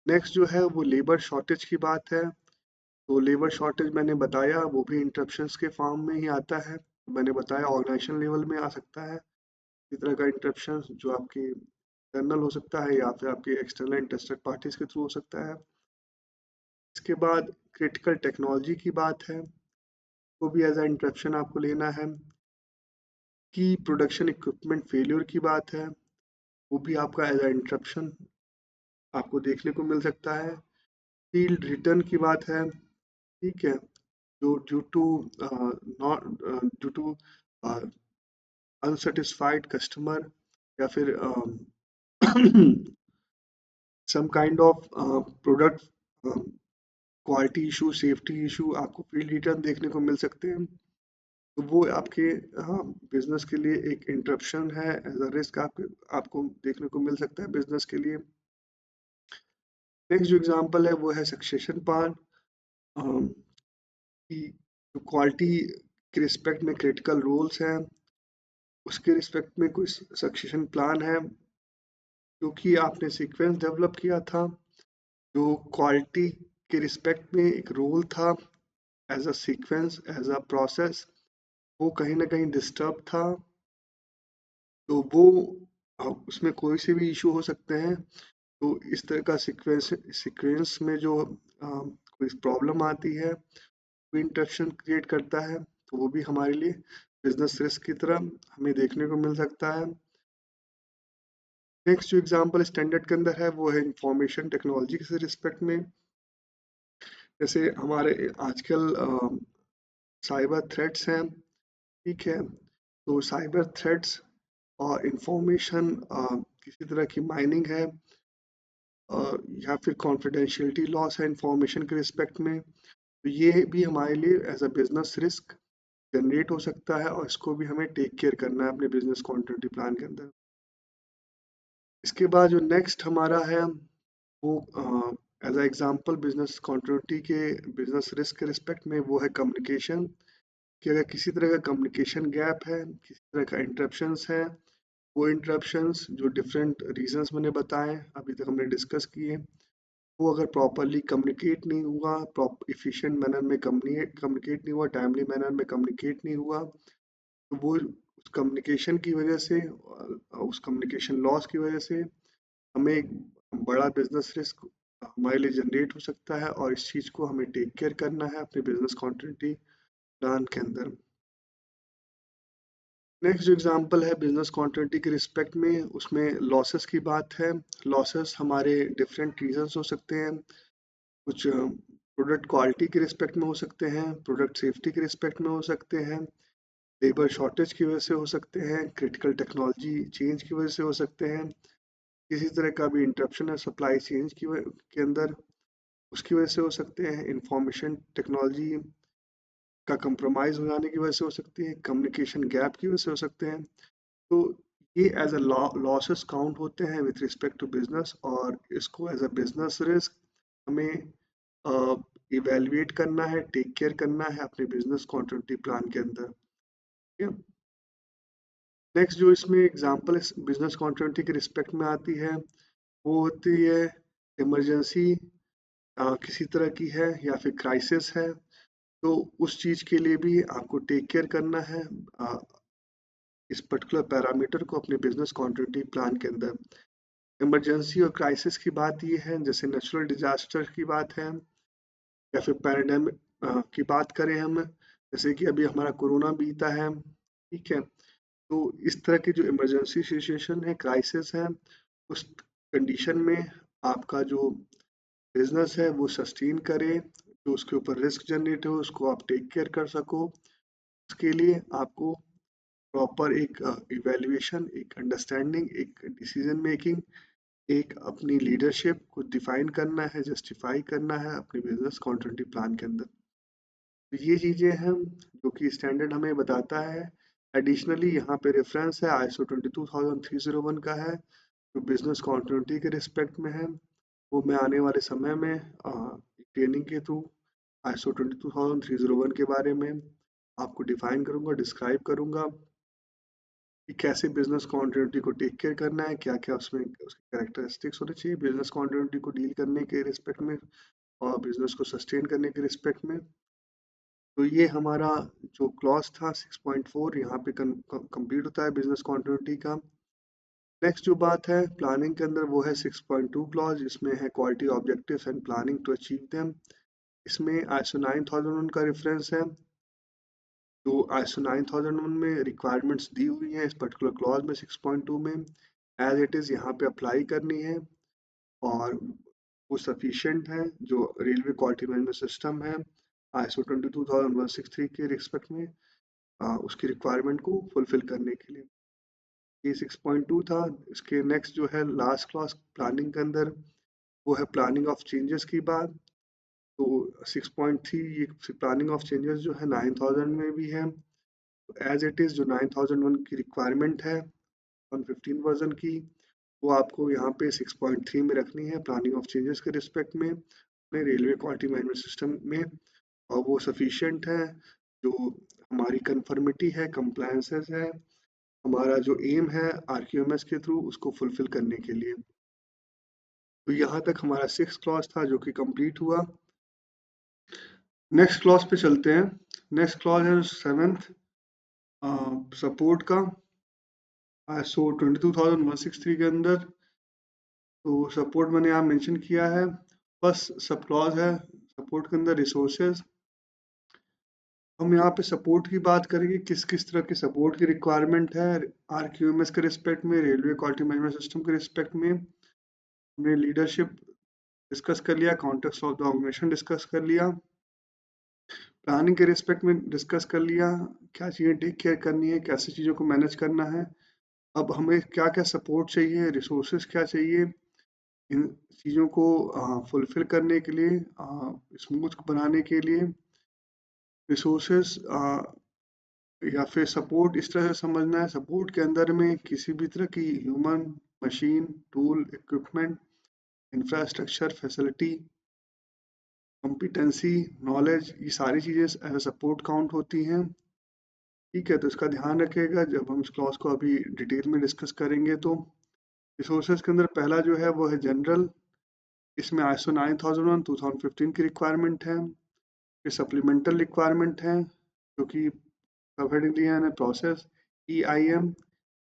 Speaker 1: नेक्स्ट जो है वो लेबर शॉर्टेज की बात है। तो लेबर शॉर्टेज मैंने बताया वो भी इंटरप्शंस के फॉर्म में ही आता है। मैंने बताया ऑर्गेनाइजेशन लेवल में आ सकता है इस तरह का इंटरप्शन, जो आपके इंटरनल हो सकता है या फिर आपके एक्सटर्नल इंटरेस्टेड पार्टीज के थ्रू हो सकता है। इसके बाद क्रिटिकल टेक्नोलॉजी की बात है, वो भी एज अ इंटरप्शन आपको लेना है। की प्रोडक्शन इक्विपमेंट फेल्योर की बात है, वो भी आपका एज अ इंटरप्शन आपको देखने को मिल सकता है। फील्ड रिटर्न की बात है, ठीक है, जो due to not due to unsatisfied customer या फिर some kind of product quality issue, safety issue, आपको फील्ड रिटर्न देखने को मिल सकते हैं। तो वो आपके बिजनेस के लिए एक इंटरप्शन है, एज अ रिस्क आपको देखने को मिल सकता है बिजनेस के लिए। नेक्स्ट जो एग्जांपल है वो है सक्सेशन प्लान, की जो क्वालिटी के रिस्पेक्ट में क्रिटिकल रोल्स हैं, उसके रिस्पेक्ट में कुछ सक्सेशन प्लान है क्योंकि आपने सीक्वेंस डेवलप किया था। जो क्वालिटी के रिस्पेक्ट में एक रोल था as a sequence, as a process, वो कहीं ना कहीं डिस्टर्ब था। तो वो उसमें कोई से भी इशू हो सकते हैं। तो इस तरह का सीक्वेंस सीक्वेंस में जो कोई प्रॉब्लम आती है, वो इंटरप्शन क्रिएट करता है, तो वो भी हमारे लिए बिजनेस रिस्क की तरह हमें देखने को मिल सकता है। नेक्स्ट जो एग्जांपल स्टैंडर्ड के अंदर है वो है इंफॉर्मेशन टेक्नोलॉजी के रिस्पेक्ट में। जैसे हमारे आजकल साइबर थ्रेट्स हैं, ठीक है। तो साइबर थ्रेट्स और इंफॉर्मेशन किसी तरह की माइनिंग है या फिर कॉन्फिडेंशियलिटी लॉस है इंफॉर्मेशन के रिस्पेक्ट में, तो ये भी हमारे लिए as a business risk generate हो सकता है और इसको भी हमें टेक केयर करना है अपने बिजनेस कॉन्टिन्यूटी प्लान के अंदर। इसके बाद जो नेक्स्ट हमारा है वो as a example business continuity के बिजनेस रिस्क के रिस्पेक्ट में वो है कम्युनिकेशन, कि अगर किसी तरह का कम्युनिकेशन गैप है, किसी तरह का इंटरप्शंस है, वो इंटरप्शंस जो डिफरेंट रीजंस मैंने बताए अभी तक हमने डिस्कस किए, वो अगर प्रॉपरली कम्युनिकेट नहीं हुआ, इफिशिएंट मैनर में कम्युनिकेट नहीं हुआ, टाइमली मैनर में कम्युनिकेट नहीं हुआ, तो वो उस कम्युनिकेशन की वजह से उस कम्युनिकेशन लॉस की वजह से हमें एक बड़ा बिजनेस रिस्क हमारे लिए जनरेट हो सकता है और इस चीज़ को हमें टेक केयर करना है अपने बिजनेस कॉन्टिन्यूटी प्लान के अंदर। नेक्स्ट जो एग्जांपल है बिजनेस कॉन्टिन्यूटी के रिस्पेक्ट में, उसमें लॉसेस की बात है। लॉसेस हमारे डिफरेंट रीजंस हो सकते हैं, कुछ प्रोडक्ट क्वालिटी के रिस्पेक्ट में हो सकते हैं, प्रोडक्ट सेफ्टी के रिस्पेक्ट में हो सकते हैं, लेबर शॉर्टेज की वजह से हो सकते हैं, क्रिटिकल टेक्नोलॉजी चेंज की वजह से हो सकते हैं, किसी तरह का भी इंटरप्शन है सप्लाई चेंज के अंदर, उसकी वजह से हो सकते हैं, इंफॉर्मेशन टेक्नोलॉजी का कंप्रोमाइज हो जाने की वजह से हो सकती है, कम्युनिकेशन गैप की वजह से हो सकते हैं। तो ये एज अ लॉसेस काउंट होते हैं विथ रिस्पेक्ट टू बिजनेस और इसको एज अ बिजनेस रिस्क हमें इवेल्युएट करना है, टेक केयर करना है अपने बिजनेस कॉन्टिन्यूटी प्लान के अंदर, ठीक है। नेक्स्ट जो इसमें एग्जांपल बिजनेस कॉन्टिन्यूटी के रिस्पेक्ट में आती है वो होती है इमरजेंसी, किसी तरह की है या फिर क्राइसिस है, तो उस चीज़ के लिए भी आपको टेक केयर करना है इस पर्टिकुलर पैरामीटर को अपने बिजनेस कॉन्टिन्यूटी प्लान के अंदर। इमरजेंसी और क्राइसिस की बात ये है, जैसे नेचुरल डिजास्टर की बात है या फिर पैराडेमिक की बात करें हम, जैसे कि अभी हमारा कोरोना बीता है, ठीक है। तो इस तरह की जो इमरजेंसी सिचुएशन है, क्राइसिस है, उस कंडीशन में आपका जो बिजनेस है वो सस्टेन करे, जो उसके ऊपर रिस्क जनरेट हो उसको आप टेक केयर कर सको। उसके लिए आपको प्रॉपर एक इवैल्यूएशन, एक अंडरस्टैंडिंग, एक डिसीजन मेकिंग, एक अपनी लीडरशिप को डिफाइन करना है, जस्टिफाई करना है अपने बिजनेस कॉन्टिन्यूटी प्लान के अंदर। तो ये चीज़ें हैं जो कि स्टैंडर्ड हमें बताता है। एडिशनली यहाँ पे रेफरेंस है आईएसओ 22301 का है, जो बिजनेस कॉन्टिन्यूटी के रिस्पेक्ट में है। वो मैं आने वाले समय में ट्रेनिंग के थ्रू आईएसओ 22301 के बारे में आपको डिफाइन करूंगा, डिस्क्राइब करूंगा कि कैसे बिजनेस कॉन्टिन्यूटी को टेक केयर करना है, क्या क्या उसमें उसके कैरेक्टरिस्टिक्स होने चाहिए बिजनेस कॉन्टिन्यूटी को डील करने के रिस्पेक्ट में और बिजनेस को सस्टेन करने के रिस्पेक्ट में। तो ये हमारा जो क्लॉज था 6.4 यहाँ पे कंप्लीट होता है बिजनेस कॉन्टिन्यूटी का। नेक्स्ट जो बात है प्लानिंग के अंदर वो है 6.2 क्लॉज, इसमें है quality objectives and planning to achieve them. इसमें आईएसओ 9001 का रेफरेंस है। तो आईएसओ 9001 में रिक्वायरमेंट्स दी हुई हैं इस पर्टिकुलर क्लॉज में 6.2 में, एज इट इज़ यहाँ पे अप्लाई करनी है और वो सफिशिएंट है जो रेलवे क्वालिटी मैनेजमेंट सिस्टम है आईएसओ 22163 के रिस्पेक्ट में उसकी रिक्वायरमेंट को फुलफिल करने के लिए। ये 6.2 था। इसके नेक्स्ट जो है लास्ट क्लास प्लानिंग के अंदर वो है प्लानिंग ऑफ चेंजेस की बात। तो 6.3 ये प्लानिंग ऑफ चेंजेस जो है 9000 में भी है, एज इट इज़ जो 9001 की रिक्वायरमेंट है 115 वर्जन की, वो आपको यहाँ पे 6.3 में रखनी है प्लानिंग ऑफ चेंजेस के रिस्पेक्ट में अपने रेलवे क्वालिटी मैनेजमेंट सिस्टम में। और वो सफिशिएंट है, जो हमारी कंफर्मिटी है, कंप्लायंसेस है, हमारा जो एम है आरक्यूएमएस के थ्रू उसको फुलफिल करने के लिए। तो यहाँ तक हमारा 6 क्लॉज था जो कि कंप्लीट हुआ। नेक्स्ट क्लॉज पे चलते हैं। नेक्स्ट क्लॉज है 7th सपोर्ट का आईएसओ 22163 के अंदर। तो सपोर्ट मैंने यहाँ मेंशन किया है। बस सब क्लॉज है सपोर्ट के अंदर रिसोर्सेज। हम यहाँ पे सपोर्ट की बात करेंगे, किस किस तरह की सपोर्ट की रिक्वायरमेंट है आरक्यूएमएस के रिस्पेक्ट में, रेलवे क्वालिटी मैनेजमेंट सिस्टम के रिस्पेक्ट में। हमने लीडरशिप डिस्कस कर लिया, context of the organisation discuss कर लिया, प्लानिंग के रिस्पेक्ट में डिस्कस कर लिया, क्या चीज़ें टेक केयर करनी है, कैसे चीज़ों को मैनेज करना है। अब हमें क्या क्या सपोर्ट चाहिए, रिसोर्सेज क्या चाहिए इन चीज़ों को फुलफिल करने के लिए, स्मूथ बनाने के लिए। रिसोर्सेज या फिर सपोर्ट इस तरह से समझना है, सपोर्ट के अंदर में किसी भी तरह की human, machine, tool, equipment, infrastructure, facility, competency, knowledge, ये सारी चीज़ें एज सपोर्ट काउंट होती हैं। ठीक है, तो इसका ध्यान रखिएगा जब हम इस क्लॉज को अभी डिटेल में डिस्कस करेंगे। तो रिसोर्सेज के अंदर पहला जो है वो है जनरल। इसमें आईएसओ 9001 2015 की रिक्वायरमेंट है। ये सप्लीमेंटल रिक्वायरमेंट है जो कि सब हेडिंग लिया है process, EIM,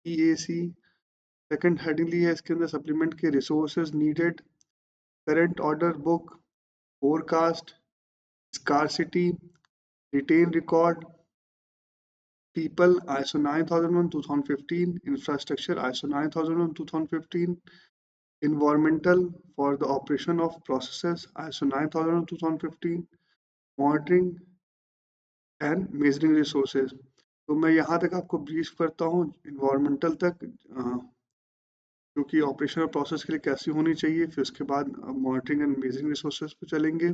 Speaker 1: EAC। Second heading ली है इसके अंदर सप्लीमेंट के resources needed, current order book, forecast, scarcity, retain record, people ISO 9001 2015, infrastructure ISO 9001 2015, environmental for the operation of processes ISO 9001 2015, monitoring and measuring resources। तो मैं यहाँ तक आपको ब्रीफ करता हूँ environmental तक, जो कि ऑपरेशनल प्रोसेस के लिए कैसी होनी चाहिए, फिर उसके बाद मॉनिटरिंग एंड मेजरिंग रिसोर्सेज पे चलेंगे।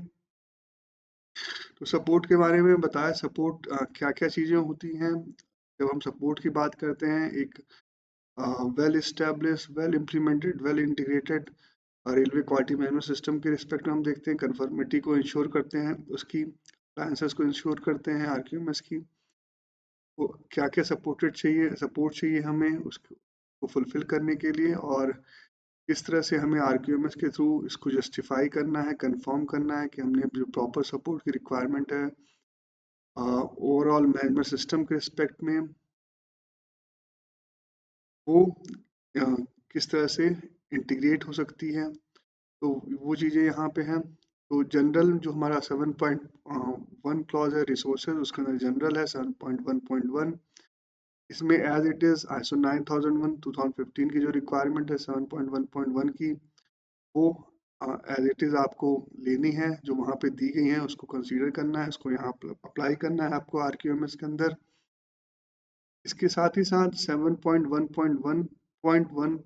Speaker 1: तो सपोर्ट के बारे में बताया, सपोर्ट क्या क्या चीज़ें होती हैं। जब हम सपोर्ट की बात करते हैं, एक well establish, well implemented, well integrated railway quality management system के रिस्पेक्ट में हम देखते हैं कन्फर्मिटी को इंश्योर करते हैं, उसकी अप्लायंसेस को इंश्योर करते हैं आरक्यूएमएस की। वो क्या क्या सपोर्ट चाहिए हमें उसको फुलफिल करने के लिए, और किस तरह से हमें आरक्यूएमएस के थ्रू इसको जस्टिफाई करना है, कंफर्म करना है कि हमने जो प्रॉपर सपोर्ट की रिक्वायरमेंट है ओवरऑल मैनेजमेंट सिस्टम के रिस्पेक्ट में वो किस तरह से इंटीग्रेट हो सकती है, तो वो चीज़ें यहाँ पे हैं। तो जनरल जो हमारा 7.1 क्लॉज है रिसोर्सेज, उसके अंदर जनरल है 7.1.1। इसमें एज इट इज़ ISO 9001 2015 की जो रिक्वायरमेंट है 7.1.1 की, वो एज इट इज़ आपको लेनी है, जो वहाँ पे दी गई है उसको कंसीडर करना है, उसको यहाँ अप्लाई करना है आपको RQMS के अंदर। इसके साथ ही साथ 7.1.1.1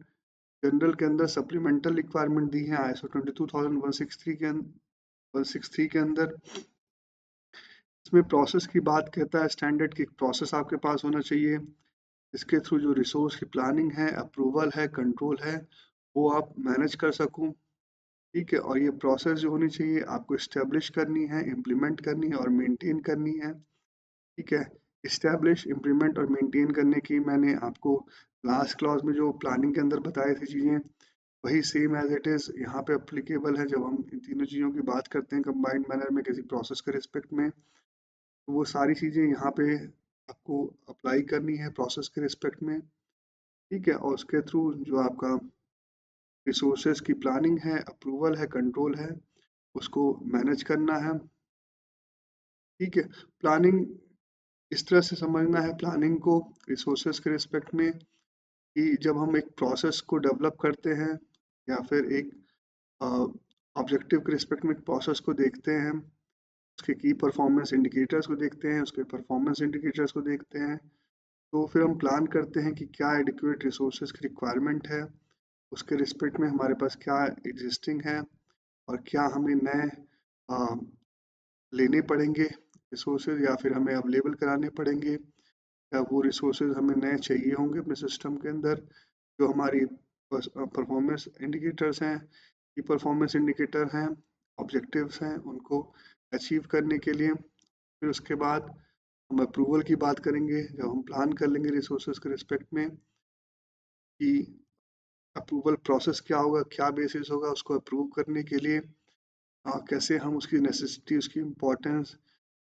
Speaker 1: जनरल के अंदर सप्लीमेंटल रिक्वायरमेंट दी है ISO 22163 के 163 के अंदर। इसमें प्रोसेस की बात कहता है, स्टैंडर्ड की प्रोसेस आपके पास होना चाहिए, इसके थ्रू जो रिसोर्स की प्लानिंग है, अप्रूवल है, कंट्रोल है, वो आप मैनेज कर सकूं। ठीक है, और ये प्रोसेस जो होनी चाहिए आपको इस्टेब्लिश करनी है, इम्प्लीमेंट करनी है और मेंटेन करनी है। ठीक है, इस्टेब्लिश, इम्प्लीमेंट और मेंटेन करने की मैंने आपको लास्ट क्लॉज में जो प्लानिंग के अंदर बताई थी चीज़ें, वही सेम एज इट इज़ यहाँ पे अप्लीकेबल है। जब हम इन तीनों चीज़ों की बात करते हैं कंबाइंड मैनर में किसी प्रोसेस के रिस्पेक्ट में, तो वो सारी चीज़ें यहाँ पे आपको अप्लाई करनी है प्रोसेस के रिस्पेक्ट में। ठीक है, और उसके थ्रू जो आपका रिसोर्सेज की प्लानिंग है, अप्रूवल है, कंट्रोल है, उसको मैनेज करना है। ठीक है, प्लानिंग इस तरह से समझना है प्लानिंग को रिसोर्सेज के रिस्पेक्ट में, कि जब हम एक प्रोसेस को डेवलप करते हैं या फिर एक ऑब्जेक्टिव के रिस्पेक्ट में एक प्रोसेस को देखते हैं, उसके की परफॉर्मेंस इंडिकेटर्स को देखते हैं, उसके परफॉर्मेंस इंडिकेटर्स को देखते हैं, तो फिर हम प्लान करते हैं कि क्या एडिक्वेट रिसोर्सेज की रिक्वायरमेंट है, उसके रिस्पेक्ट में हमारे पास क्या एग्जिस्टिंग है और क्या हमें नए लेने पड़ेंगे रिसोर्सेज, या फिर हमें अवेलेबल कराने पड़ेंगे, या वो रिसोर्सेज हमें नए चाहिए होंगे अपने सिस्टम के अंदर। जो हमारी परफॉर्मेंस इंडिकेटर्स हैं, की परफॉर्मेंस इंडिकेटर हैं, ऑब्जेक्टिव्स हैं, उनको अचीव करने के लिए। फिर उसके बाद हम अप्रूवल की बात करेंगे, जब हम प्लान कर लेंगे रिसोर्सेज के रिस्पेक्ट में कि अप्रूवल प्रोसेस क्या होगा, क्या बेसिस होगा उसको अप्रूव करने के लिए, कैसे हम उसकी नेसेसिटी, उसकी इम्पोर्टेंस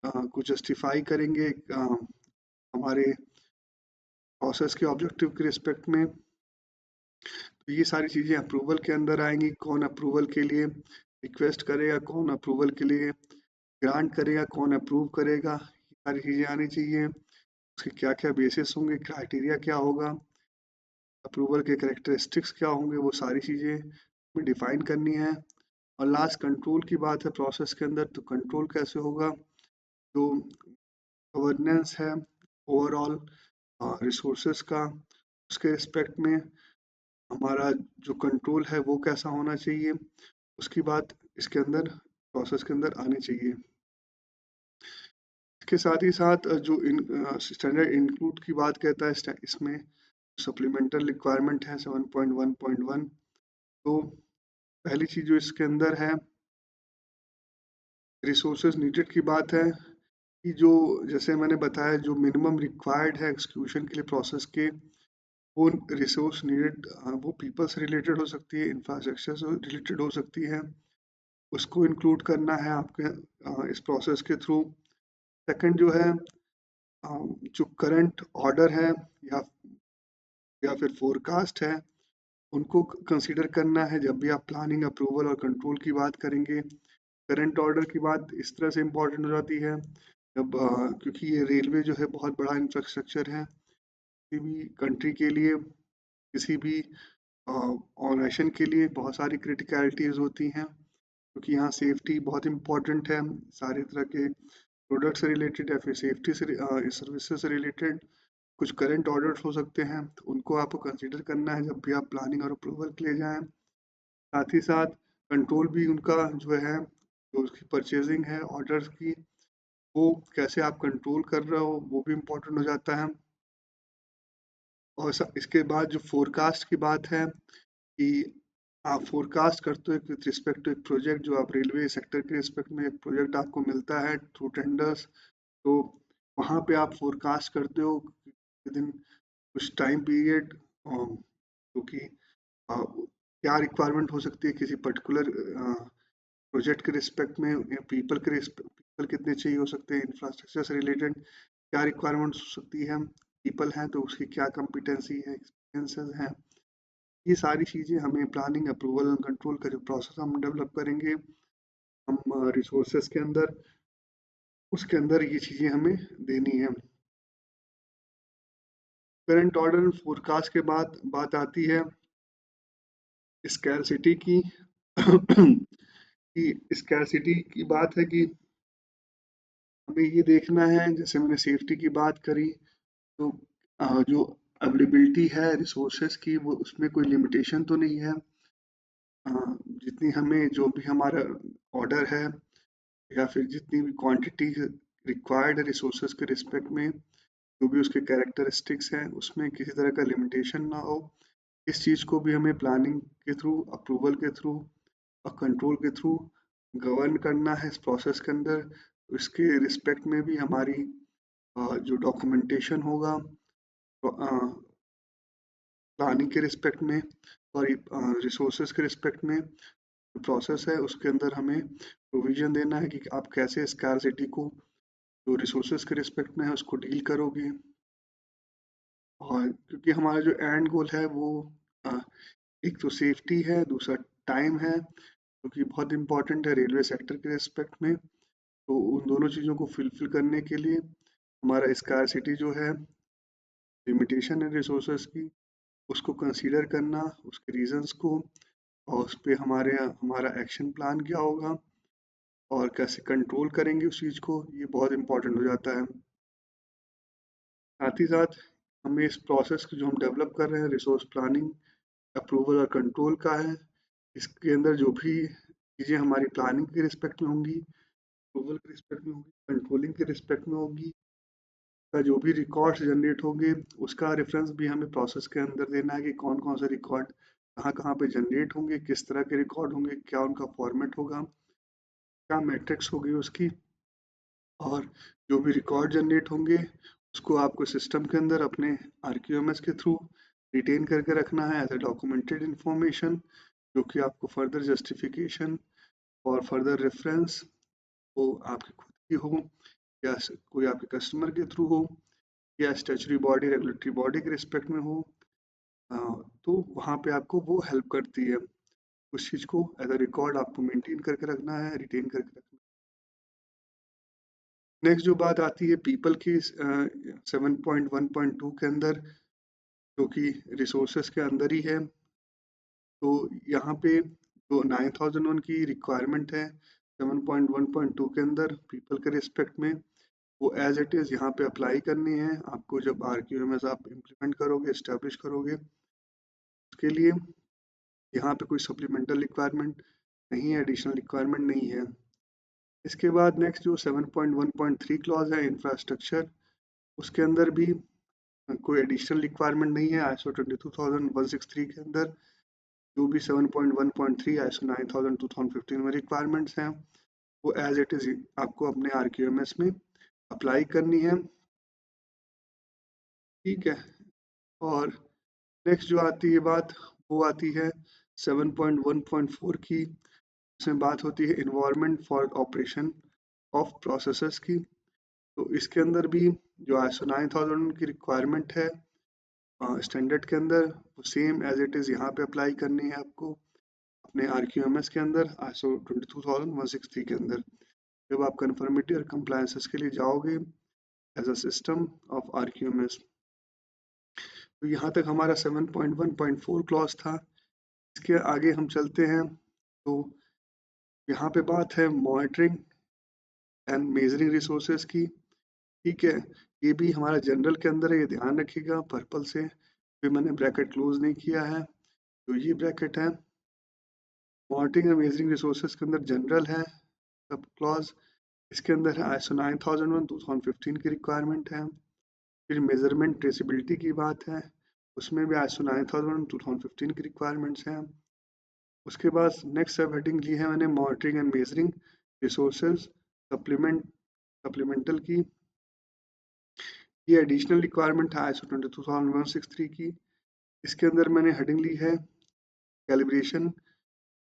Speaker 1: को जस्टिफाई करेंगे हमारे प्रोसेस के ऑब्जेक्टिव के रिस्पेक्ट में। तो ये सारी चीज़ें अप्रूवल के अंदर आएंगी, कौन अप्रूवल के लिए रिक्वेस्ट करेगा, कौन अप्रूवल के लिए ग्रांट करेगा, कौन अप्रूव करेगा, ये सारी चीज़ें आनी चाहिए। उसके क्या क्या बेसिस होंगे, क्राइटेरिया क्या होगा, अप्रूवल के करेक्टरिस्टिक्स क्या होंगे, वो सारी चीज़ें हमें डिफाइन करनी है। और लास्ट कंट्रोल की बात है प्रोसेस के अंदर, तो कंट्रोल कैसे होगा, जो गवर्नेंस है ओवरऑल रिसोर्सेज का, उसके रिस्पेक्ट में हमारा जो कंट्रोल है वो कैसा होना चाहिए, उसकी बात इसके अंदर प्रोसेस के अंदर आनी चाहिए। इसके साथ ही साथ जो स्टैंडर्ड इंक्लूड की बात कहता है इसमें सप्लीमेंटल रिक्वायरमेंट है 7.1.1। तो पहली चीज जो इसके अंदर है रिसोर्सेज नीडेड की बात है, कि जो जैसे मैंने बताया जो मिनिमम रिक्वायर्ड है एक्सक्यूशन के लिए प्रोसेस के, वो रिसोर्स नीडेड वो पीपल से रिलेटेड हो सकती है, इंफ्रास्ट्रक्चर से रिलेटेड हो सकती है, उसको इंक्लूड करना है आपके इस प्रोसेस के थ्रू। सेकंड जो है जो करंट ऑर्डर है या या फिर फोरकास्ट है, उनको कंसीडर करना है जब भी आप प्लानिंग, अप्रूवल और कंट्रोल की बात करेंगे। करंट ऑर्डर की बात इस तरह से इम्पोर्टेंट हो जाती है जब क्योंकि ये रेलवे जो है बहुत बड़ा इंफ्रास्ट्रक्चर है किसी भी कंट्री के लिए, किसी भी ऑर्गेनाइजेशन के लिए बहुत सारी क्रिटिकलिटीज होती हैं, क्योंकि यहाँ सेफ्टी बहुत इम्पोर्टेंट है, सारे तरह के प्रोडक्ट से रिलेटेड या फिर सेफ्टी से सर्विसेज से रिलेटेड कुछ करंट ऑर्डर्स हो सकते हैं, तो उनको आपको कंसीडर करना है जब भी आप प्लानिंग और अप्रूवल के लिए जाएं। साथ ही साथ कंट्रोल भी उनका जो है, जो उसकी परचेजिंग है ऑर्डर्स की, वो कैसे आप कंट्रोल कर रहे हो वो भी इम्पोर्टेंट हो जाता है। और इसके बाद जो फोरकास्ट की बात है कि आप फोरकास्ट करते हो विथ रिस्पेक्ट टू एक प्रोजेक्ट, जो आप रेलवे सेक्टर के रिस्पेक्ट में एक प्रोजेक्ट आपको मिलता है थ्रू टेंडर्स, तो वहाँ पे आप फोरकास्ट करते हो विद इन कुछ टाइम पीरियड, क्योंकि क्या रिक्वायरमेंट हो सकती है किसी पर्टिकुलर प्रोजेक्ट के रिस्पेक्ट में, पीपल कितने चाहिए हो सकते हैं, इंफ्रास्ट्रक्चर से रिलेटेड क्या रिक्वायरमेंट्स हो सकती है, पीपल हैं तो उसकी क्या कॉम्पिटेंसी है, एक्सपीरियंसेस हैं, ये सारी चीज़ें हमें प्लानिंग, अप्रूवल एंड कंट्रोल का जो प्रोसेस हम डेवलप करेंगे हम रिसोर्सेज के अंदर, उसके अंदर ये चीज़ें हमें देनी है। करंट ऑर्डर एंड फोरकास्ट के बाद बात आती है स्कैरसिटी की कि स्कैरसिटी की बात है कि हमें ये देखना है, जैसे मैंने सेफ्टी की बात करी, तो जो अवेलेबिलिटी है रिसोर्सेज की वो उसमें कोई लिमिटेशन तो नहीं है। अ, जितनी हमें जो भी हमारा ऑर्डर है या फिर जितनी भी क्वांटिटी रिक्वायर्ड है रिसोर्सेज के रिस्पेक्ट में, जो भी उसके कैरेक्टरिस्टिक्स हैं उसमें किसी तरह का लिमिटेशन ना हो। इस चीज़ को भी हमें प्लानिंग के थ्रू, अप्रूवल के थ्रू और कंट्रोल के थ्रू गवर्न करना है इस प्रोसेस के अंदर। इसके रिस्पेक्ट में भी हमारी जो डॉक्यूमेंटेशन होगा प्लानिंग के रिस्पेक्ट में, सॉरी रिसोर्सेज के रिस्पेक्ट में जो प्रोसेस है उसके अंदर हमें प्रोविजन देना है कि आप कैसे स्कार्सिटी को जो रिसोर्सेज के रिस्पेक्ट में है उसको डील करोगे। और क्योंकि हमारा जो एंड गोल है वो अ, एक तो सेफ्टी है, दूसरा टाइम है, क्योंकि बहुत इंपॉर्टेंट है रेलवे सेक्टर के रिस्पेक्ट में। तो उन दोनों चीज़ों को फुलफिल करने के लिए हमारा स्कार्सिटी जो है, लिमिटेशन है रिसोर्सेज की, उसको कंसीडर करना, उसके रीजंस को, और उस पे हमारा एक्शन प्लान क्या होगा और कैसे कंट्रोल करेंगे उस चीज़ को, ये बहुत इंपॉर्टेंट हो जाता है। साथ ही साथ हमें इस प्रोसेस को जो हम डेवलप कर रहे हैं रिसोर्स प्लानिंग, अप्रूवल और कंट्रोल का है, इसके अंदर जो भी चीज़ें हमारी प्लानिंग के रिस्पेक्ट में होंगी, अप्रूवल के रिस्पेक्ट में होंगी, कंट्रोलिंग के रिस्पेक्ट में होगी, का जो भी रिकॉर्ड्स जनरेट होंगे उसका रेफरेंस भी हमें प्रोसेस के अंदर देना है कि कौन कौन से रिकॉर्ड कहाँ कहाँ पे जनरेट होंगे, किस तरह के रिकॉर्ड होंगे, क्या उनका फॉर्मेट होगा, क्या मैट्रिक्स होगी उसकी, और जो भी रिकॉर्ड जनरेट होंगे उसको आपको सिस्टम के अंदर अपने आरक्यूएमएस के थ्रू रिटेन करके रखना है एज ए डॉक्यूमेंटेड इंफॉर्मेशन, जो कि आपको फर्दर जस्टिफिकेशन और फर्दर रेफरेंस वो आपकी खुद की हो या कोई आपके कस्टमर के थ्रू हो या स्टैच्यूटरी बॉडी, रेगुलेटरी बॉडी के रिस्पेक्ट में हो, अ, तो वहाँ पे आपको वो हेल्प करती है। उस चीज़ को एज अ रिकॉर्ड आपको मेंटेन करके रखना है, रिटेन करके रखना है। नेक्स्ट जो बात आती है पीपल की 7.1.2 के अंदर, जो कि रिसोर्सेज के अंदर ही है, तो यहाँ पे जो 9001 की रिक्वायरमेंट है 7.1.2 के अंदर पीपल के रिस्पेक्ट में, वो एज इट इज़ यहाँ पे अप्लाई करनी है आपको। जब आरक्यूएमएस आप इम्प्लीमेंट करोगे, इस्टेब्लिश करोगे, उसके लिए यहाँ पे कोई सप्लीमेंटल रिक्वायरमेंट नहीं है, एडिशनल रिक्वायरमेंट नहीं है। इसके बाद नेक्स्ट जो 7.1.3 क्लॉज है इंफ्रास्ट्रक्चर, उसके अंदर भी कोई एडिशनल रिक्वायरमेंट नहीं है। आईएसओ 22163 के अंदर जो भी 7.1.3 आईएसओ 9000 2015 में रिक्वायरमेंट्स हैं वो एज इट इज आपको अपने आरक्यूएमएस में अप्लाई करनी है, ठीक है। और नेक्स्ट जो आती है बात, वो आती है 7.1.4 की, इसमें बात होती है environment for operation of processes की। तो इसके अंदर भी जो आईएसओ 9000 की रिक्वायरमेंट है स्टैंडर्ड के अंदर, वो सेम एज इट इज़ यहाँ पे अप्लाई करनी है आपको अपने आरक्यूएमएस के अंदर आईएसओ 22163 के अंदर। जब आप कन्फर्मिटी और कंप्लायंसेस के लिए जाओगे एज अ सिस्टम ऑफ आरक्यूएमएस, तो यहाँ तक हमारा 7.1.4 क्लॉज था। इसके आगे हम चलते हैं, तो यहाँ पे बात है मॉनिटरिंग एंड मेजरिंग रिसोर्सेज की, ठीक है। ये भी हमारा जनरल के अंदर है, ये ध्यान रखिएगा पर्पल से भी मैंने ब्रैकेट क्लोज नहीं किया है, तो ये ब्रैकेट है मॉनिटरिंग एंड मेजरिंग रिसोर्सेज के अंदर जनरल है सब क्लॉज। इसके अंदर है आईएसओ 9001 2015 की रिक्वायरमेंट है। फिर मेजरमेंट ट्रेसिबिलिटी की बात है, उसमें भी आईएसओ 9001 2015 की रिक्वायरमेंट्स हैं। उसके बाद नेक्स्ट सब हेडिंग ली है मैंने monitoring and measuring resources supplemental की, ये एडिशनल रिक्वायरमेंट है आईएसओ 22163 की। इसके अंदर मैंने हेडिंग ली है कैलिब्रेशन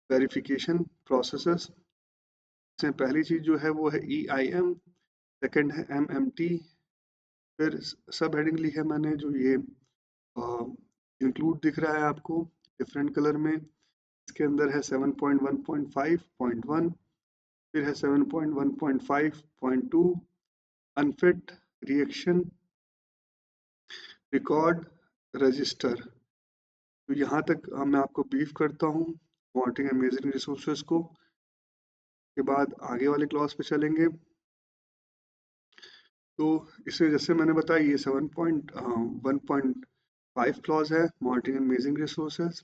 Speaker 1: वेरिफिकेशन प्रोसेसेस। इसमें पहली चीज़ जो है वो है EIM, सेकंड है MMT, फिर सब हेडिंग ली है मैंने जो ये इंक्लूड दिख रहा है आपको डिफरेंट कलर में। इसके अंदर है 7.1.5.1, फिर है 7.1.5.2 अनफिट, रिएक्शन, रिकॉर्ड, रजिस्टर। तो यहाँ तक मैं आपको ब्रीफ करता हूँ मॉनिटरिंग एंड मेजरिंग रिसोर्सेज को, के बाद आगे वाले क्लास पे चलेंगे। तो इसमें जैसे मैंने बताया ये 7.1.5 क्लॉज है मॉनिटरिंग एंड मेजरिंग रिसोर्सेज।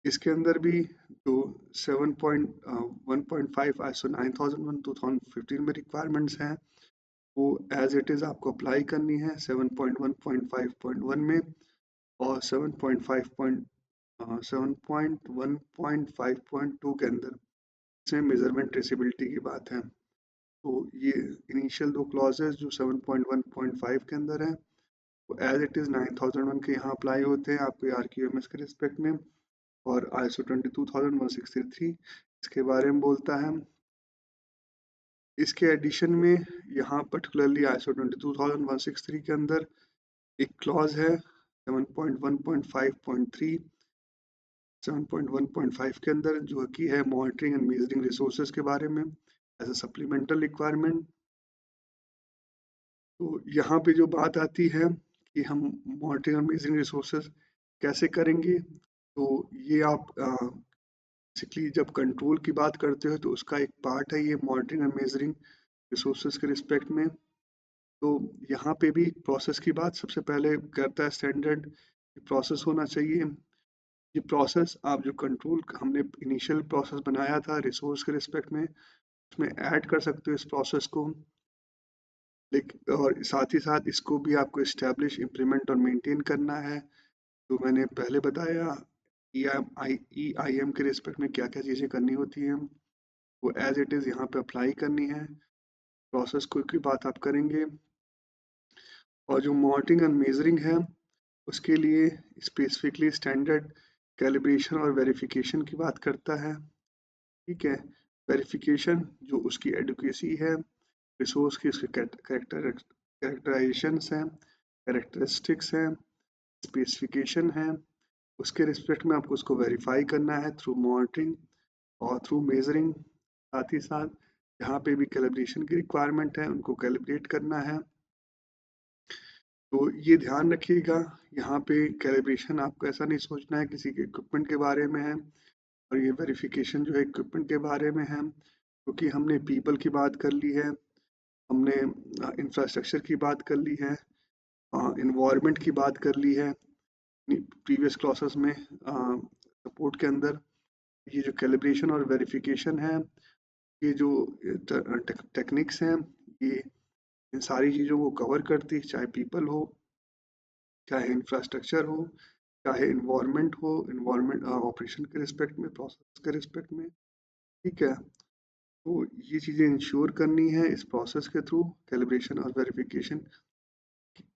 Speaker 1: इसके अंदर भी जो 7.1.5 ISO 9001 2015 में रिक्वायरमेंट्स हैं वो एज इट इज़ आपको अप्लाई करनी है 7.1.5.1 में, और 7.1.5.2 के अंदर इसमें मेजरमेंट ट्रेसेबिलिटी की बात है। तो ये इनिशियल दो क्लॉजेज जो 7.1.5 के अंदर है वो एज इट इज़ 9001 के यहाँ अप्लाई होते हैं आपके RQMS के रिस्पेक्ट में, और ISO 22163 इसके बारे में बोलता है। इसके एडिशन में यहाँ पर्टिकुलरली ISO 22163 के अंदर एक क्लॉज है 7.1.5.3 7.1.5 के अंदर जो कि है मॉनिटरिंग एंड मेजरिंग रिसोर्सेज के बारे में एज अ सप्लीमेंटल रिक्वायरमेंट। तो यहाँ पे जो बात आती है कि हम मॉनिटरिंग एंड मेजरिंग रिसोर्सेज कैसे करेंगे, तो ये आप बेसिकली जब कंट्रोल की बात करते हो तो उसका एक पार्ट है ये मॉनिटरिंग एंड मेजरिंग रिसोर्सेज के रिस्पेक्ट में। तो यहाँ पे भी प्रोसेस की बात सबसे पहले करता है स्टैंडर्ड प्रोसेस होना चाहिए। ये प्रोसेस आप जो कंट्रोल हमने इनिशियल प्रोसेस बनाया था रिसोर्स के रिस्पेक्ट में उसमें ऐड कर सकते हो इस प्रोसेस को, लेकिन और साथ ही साथ इसको भी आपको इस्टेब्लिश इम्प्लीमेंट और मेंटेन करना है। जो मैंने पहले बताया EIM के रिस्पेक्ट में क्या क्या चीज़ें करनी होती हैं वो एज इट इज़ यहाँ पे अप्लाई करनी है। प्रोसेस को की बात आप करेंगे, और जो मॉनिटरिंग एंड मेजरिंग है उसके लिए स्पेसिफिकली स्टैंडर्ड कैलिब्रेशन और वेरिफिकेशन की बात करता है। ठीक है, वेरिफिकेशन जो उसकी एडुकेसी है, रिसोर्स की उसके कैरेक्टराइजेशंस हैं, कैरेक्टरिस्टिक्स हैं, स्पेसिफिकेशन है, उसके रिस्पेक्ट में आपको उसको वेरीफाई करना है थ्रू मॉनिटरिंग और थ्रू मेजरिंग। साथ ही साथ जहाँ पे भी कैलिब्रेशन की रिक्वायरमेंट है उनको कैलिब्रेट करना है। तो ये ध्यान रखिएगा यहाँ पे कैलिब्रेशन आपको ऐसा नहीं सोचना है किसी के इक्विपमेंट के बारे में है, और ये वेरिफिकेशन जो है इक्विपमेंट के बारे में है, क्योंकि हमने पीपल की बात कर ली है, हमने इंफ्रास्ट्रक्चर की बात कर ली है, इन्वायरमेंट की बात कर ली है प्रीवियस क्लासेस में सपोर्ट के अंदर। ये जो कैलिब्रेशन और वेरिफिकेशन है, ये जो टेक्निक्स हैं, ये इन सारी चीज़ों को कवर करती है, चाहे पीपल हो, चाहे इंफ्रास्ट्रक्चर हो, चाहे इन्वायरमेंट हो, इन्वायरमेंट ऑपरेशन के रिस्पेक्ट में, प्रोसेस के रिस्पेक्ट में। ठीक है, तो ये चीज़ें इंश्योर करनी है इस प्रोसेस के थ्रू कैलिब्रेशन और वेरिफिकेशन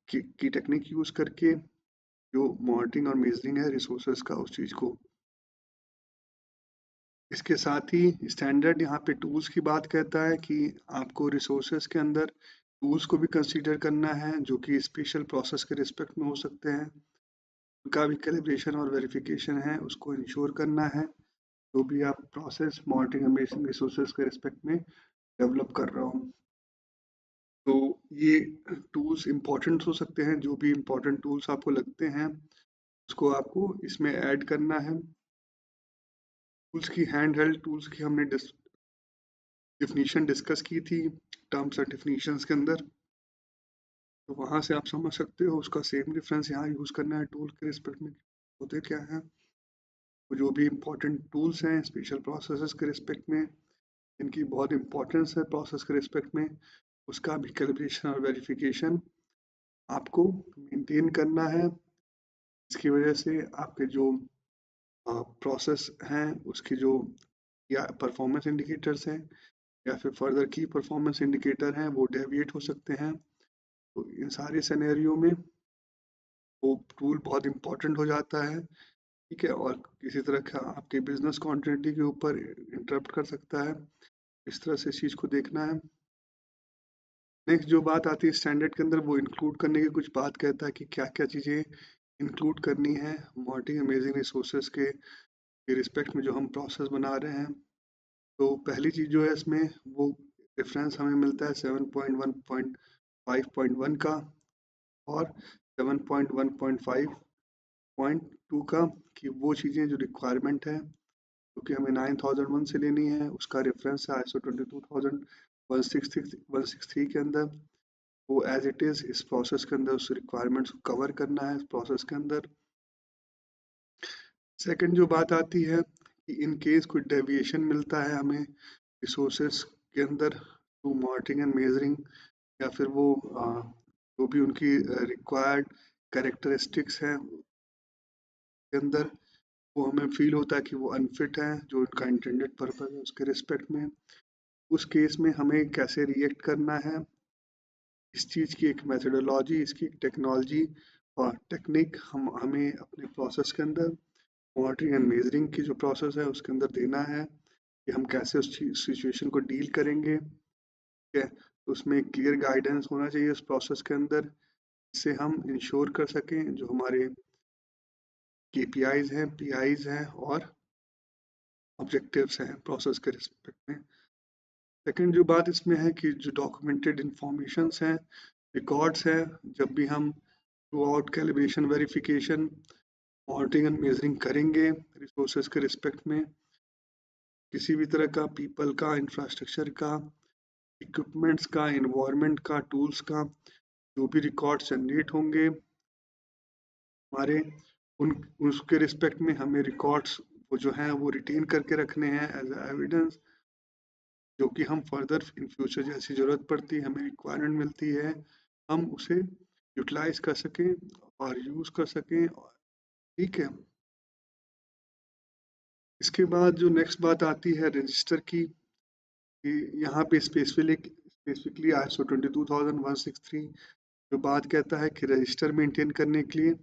Speaker 1: की टेक्निक यूज़ करके जो मॉनिटरिंग और मेजरिंग है रिसोर्सेज का उस चीज़ को। इसके साथ ही स्टैंडर्ड यहाँ पे टूल्स की बात कहता है कि आपको रिसोर्सेज के अंदर टूल्स को भी कंसीडर करना है जो कि स्पेशल प्रोसेस के रिस्पेक्ट में हो सकते हैं, उनका भी कैलिब्रेशन और वेरिफिकेशन है उसको इंश्योर करना है जो भी आप process monitoring and measuring resources के रिस्पेक्ट में डेवलप कर रहा हूँ। तो ये टूल्स इम्पोर्टेंट हो सकते हैं, जो भी इम्पोर्टेंट टूल्स आपको लगते हैं उसको आपको इसमें ऐड करना है। टूल्स की हैंड हेल्ड टूल्स की हमने डिफिनीशन डिस्कस की थी टर्म्स एंड डिफिनीशंस के अंदर, तो वहाँ से आप समझ सकते हो उसका सेम रेफरेंस यहाँ यूज़ करना है टूल के रिस्पेक्ट में होते क्या हैं। तो जो भी इम्पोर्टेंट टूल्स हैं स्पेशल प्रोसेसेस के रिस्पेक्ट में, इनकी बहुत इंपॉर्टेंस है प्रोसेस के रिस्पेक्ट में, उसका भी कैलिब्रेशन और वेरिफिकेशन आपको मेंटेन करना है। इसकी वजह से आपके जो प्रोसेस हैं उसकी जो या परफॉर्मेंस इंडिकेटर्स हैं या फिर फर्दर की परफॉर्मेंस इंडिकेटर हैं वो डेविएट हो सकते हैं। तो इन सारे सिनेरियो में वो टूल बहुत इंपॉर्टेंट हो जाता है। ठीक है, और किसी तरह का आपके बिजनेस कॉन्टिन्यूटी के ऊपर इंटरप्ट कर सकता है, इस तरह से इस चीज़ को देखना है। नेक्स्ट जो बात आती है स्टैंडर्ड के अंदर वो इंक्लूड करने की कुछ बात कहता है कि क्या क्या चीज़ें इंक्लूड करनी है मॉनिटरिंग अमेजिंग रिसोर्सेज के रिस्पेक्ट में जो हम प्रोसेस बना रहे हैं। तो पहली चीज़ जो है इसमें वो रेफरेंस हमें मिलता है 7.1.5.1 का और 7.1.5.2 का, कि वो चीज़ें जो रिक्वायरमेंट है क्योंकि हमें 9001 से लेनी है, उसका रेफरेंस है ISO 22163 के अंदर। वो एज इट इज़ इस प्रोसेस के अंदर उस रिक्वायरमेंट्स को कवर करना है इस प्रोसेस के अंदर। सेकंड जो बात आती है कि इन केस कोई डेविएशन मिलता है हमें रिसोर्सेस के अंदर टू मॉनिटरिंग एंड मेजरिंग, या फिर वो जो भी उनकी रिक्वायर्ड कैरेक्टरिस्टिक्स हैं के अंदर वो हमें फील होता है कि वो अनफिट है जो उनका इंटेंडेड पर्पज है उसके रिस्पेक्ट में, उस केस में हमें कैसे रिएक्ट करना है, इस चीज़ की एक मेथडोलॉजी, इसकी एक टेक्नोलॉजी और टेक्निक हमें अपने प्रोसेस के अंदर मॉनिटरिंग एंड मेजरिंग की जो प्रोसेस है उसके अंदर देना है कि हम कैसे उस सिचुएशन को डील करेंगे। ठीक है, तो उसमें क्लियर गाइडेंस होना चाहिए उस प्रोसेस के अंदर, जिससे हम इंश्योर कर सकें जो हमारे KPIs हैं, PIs हैं और ऑब्जेक्टिव्स हैं प्रोसेस के रिस्पेक्ट में। सेकंड जो बात इसमें है कि जो डॉक्यूमेंटेड इंफॉर्मेशंस हैं, रिकॉर्ड्स हैं, जब भी हम through out calibration verification monitoring and measuring करेंगे रिसोर्सेज के रिस्पेक्ट में, किसी भी तरह का पीपल का, इंफ्रास्ट्रक्चर का, इक्विपमेंट्स का, इन्वायरमेंट का, टूल्स का, जो भी रिकॉर्ड्स जनरेट होंगे हमारे उन उसके रिस्पेक्ट में हमें रिकॉर्ड्स वो जो हैं वो रिटेन करके रखने हैं एज एविडेंस, जो कि हम फर्दर इन फ्यूचर जैसी ज़रूरत पड़ती है, हमें रिक्वायरमेंट मिलती है, हम उसे यूटिलाइज कर सकें और यूज़ कर सकें। ठीक है, इसके बाद जो नेक्स्ट बात आती है रजिस्टर की, कि यहाँ पे स्पेसिफिकली ISO 22163 जो बात कहता है कि रजिस्टर मेंटेन करने के लिए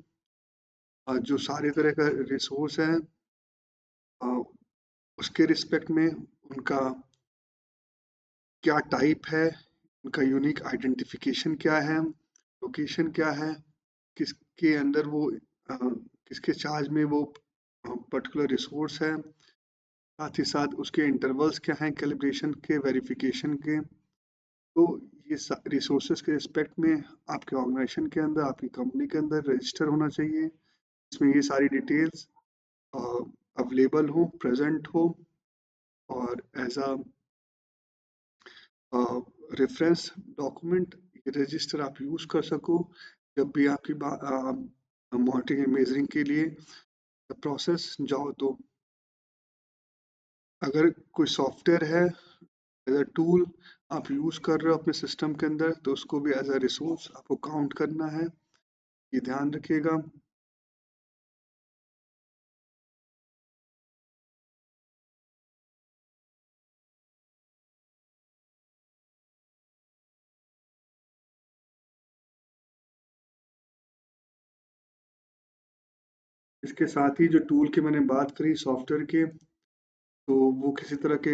Speaker 1: जो सारे तरह का रिसोर्स है अ, उसके रिस्पेक्ट में उनका क्या टाइप है, उनका यूनिक आइडेंटिफिकेशन क्या है, लोकेशन क्या है, किसके अंदर वो किसके चार्ज में वो पर्टिकुलर रिसोर्स है, साथ ही साथ उसके इंटरवल्स क्या हैं कैलिब्रेशन के, वेरिफिकेशन के। तो ये रिसोर्सेज के रिस्पेक्ट में आपके ऑर्गेनाइजेशन के अंदर, आपकी कंपनी के अंदर रजिस्टर होना चाहिए, इसमें ये सारी डिटेल्स अवेलेबल हो, प्रेजेंट हो और एज अ रेफरेंस डॉक्यूमेंट ये रजिस्टर आप यूज़ कर सको जब भी आपकी मॉनिटरिंग एंड मेजरिंग के लिए प्रोसेस जाओ। तो अगर कोई सॉफ्टवेयर है एज अ टूल आप यूज़ कर रहे हो अपने सिस्टम के अंदर, तो उसको भी एज अ रिसोर्स आपको काउंट करना है, ये ध्यान रखिएगा। इसके साथ ही जो टूल की मैंने बात करी सॉफ्टवेयर के, तो वो किसी तरह के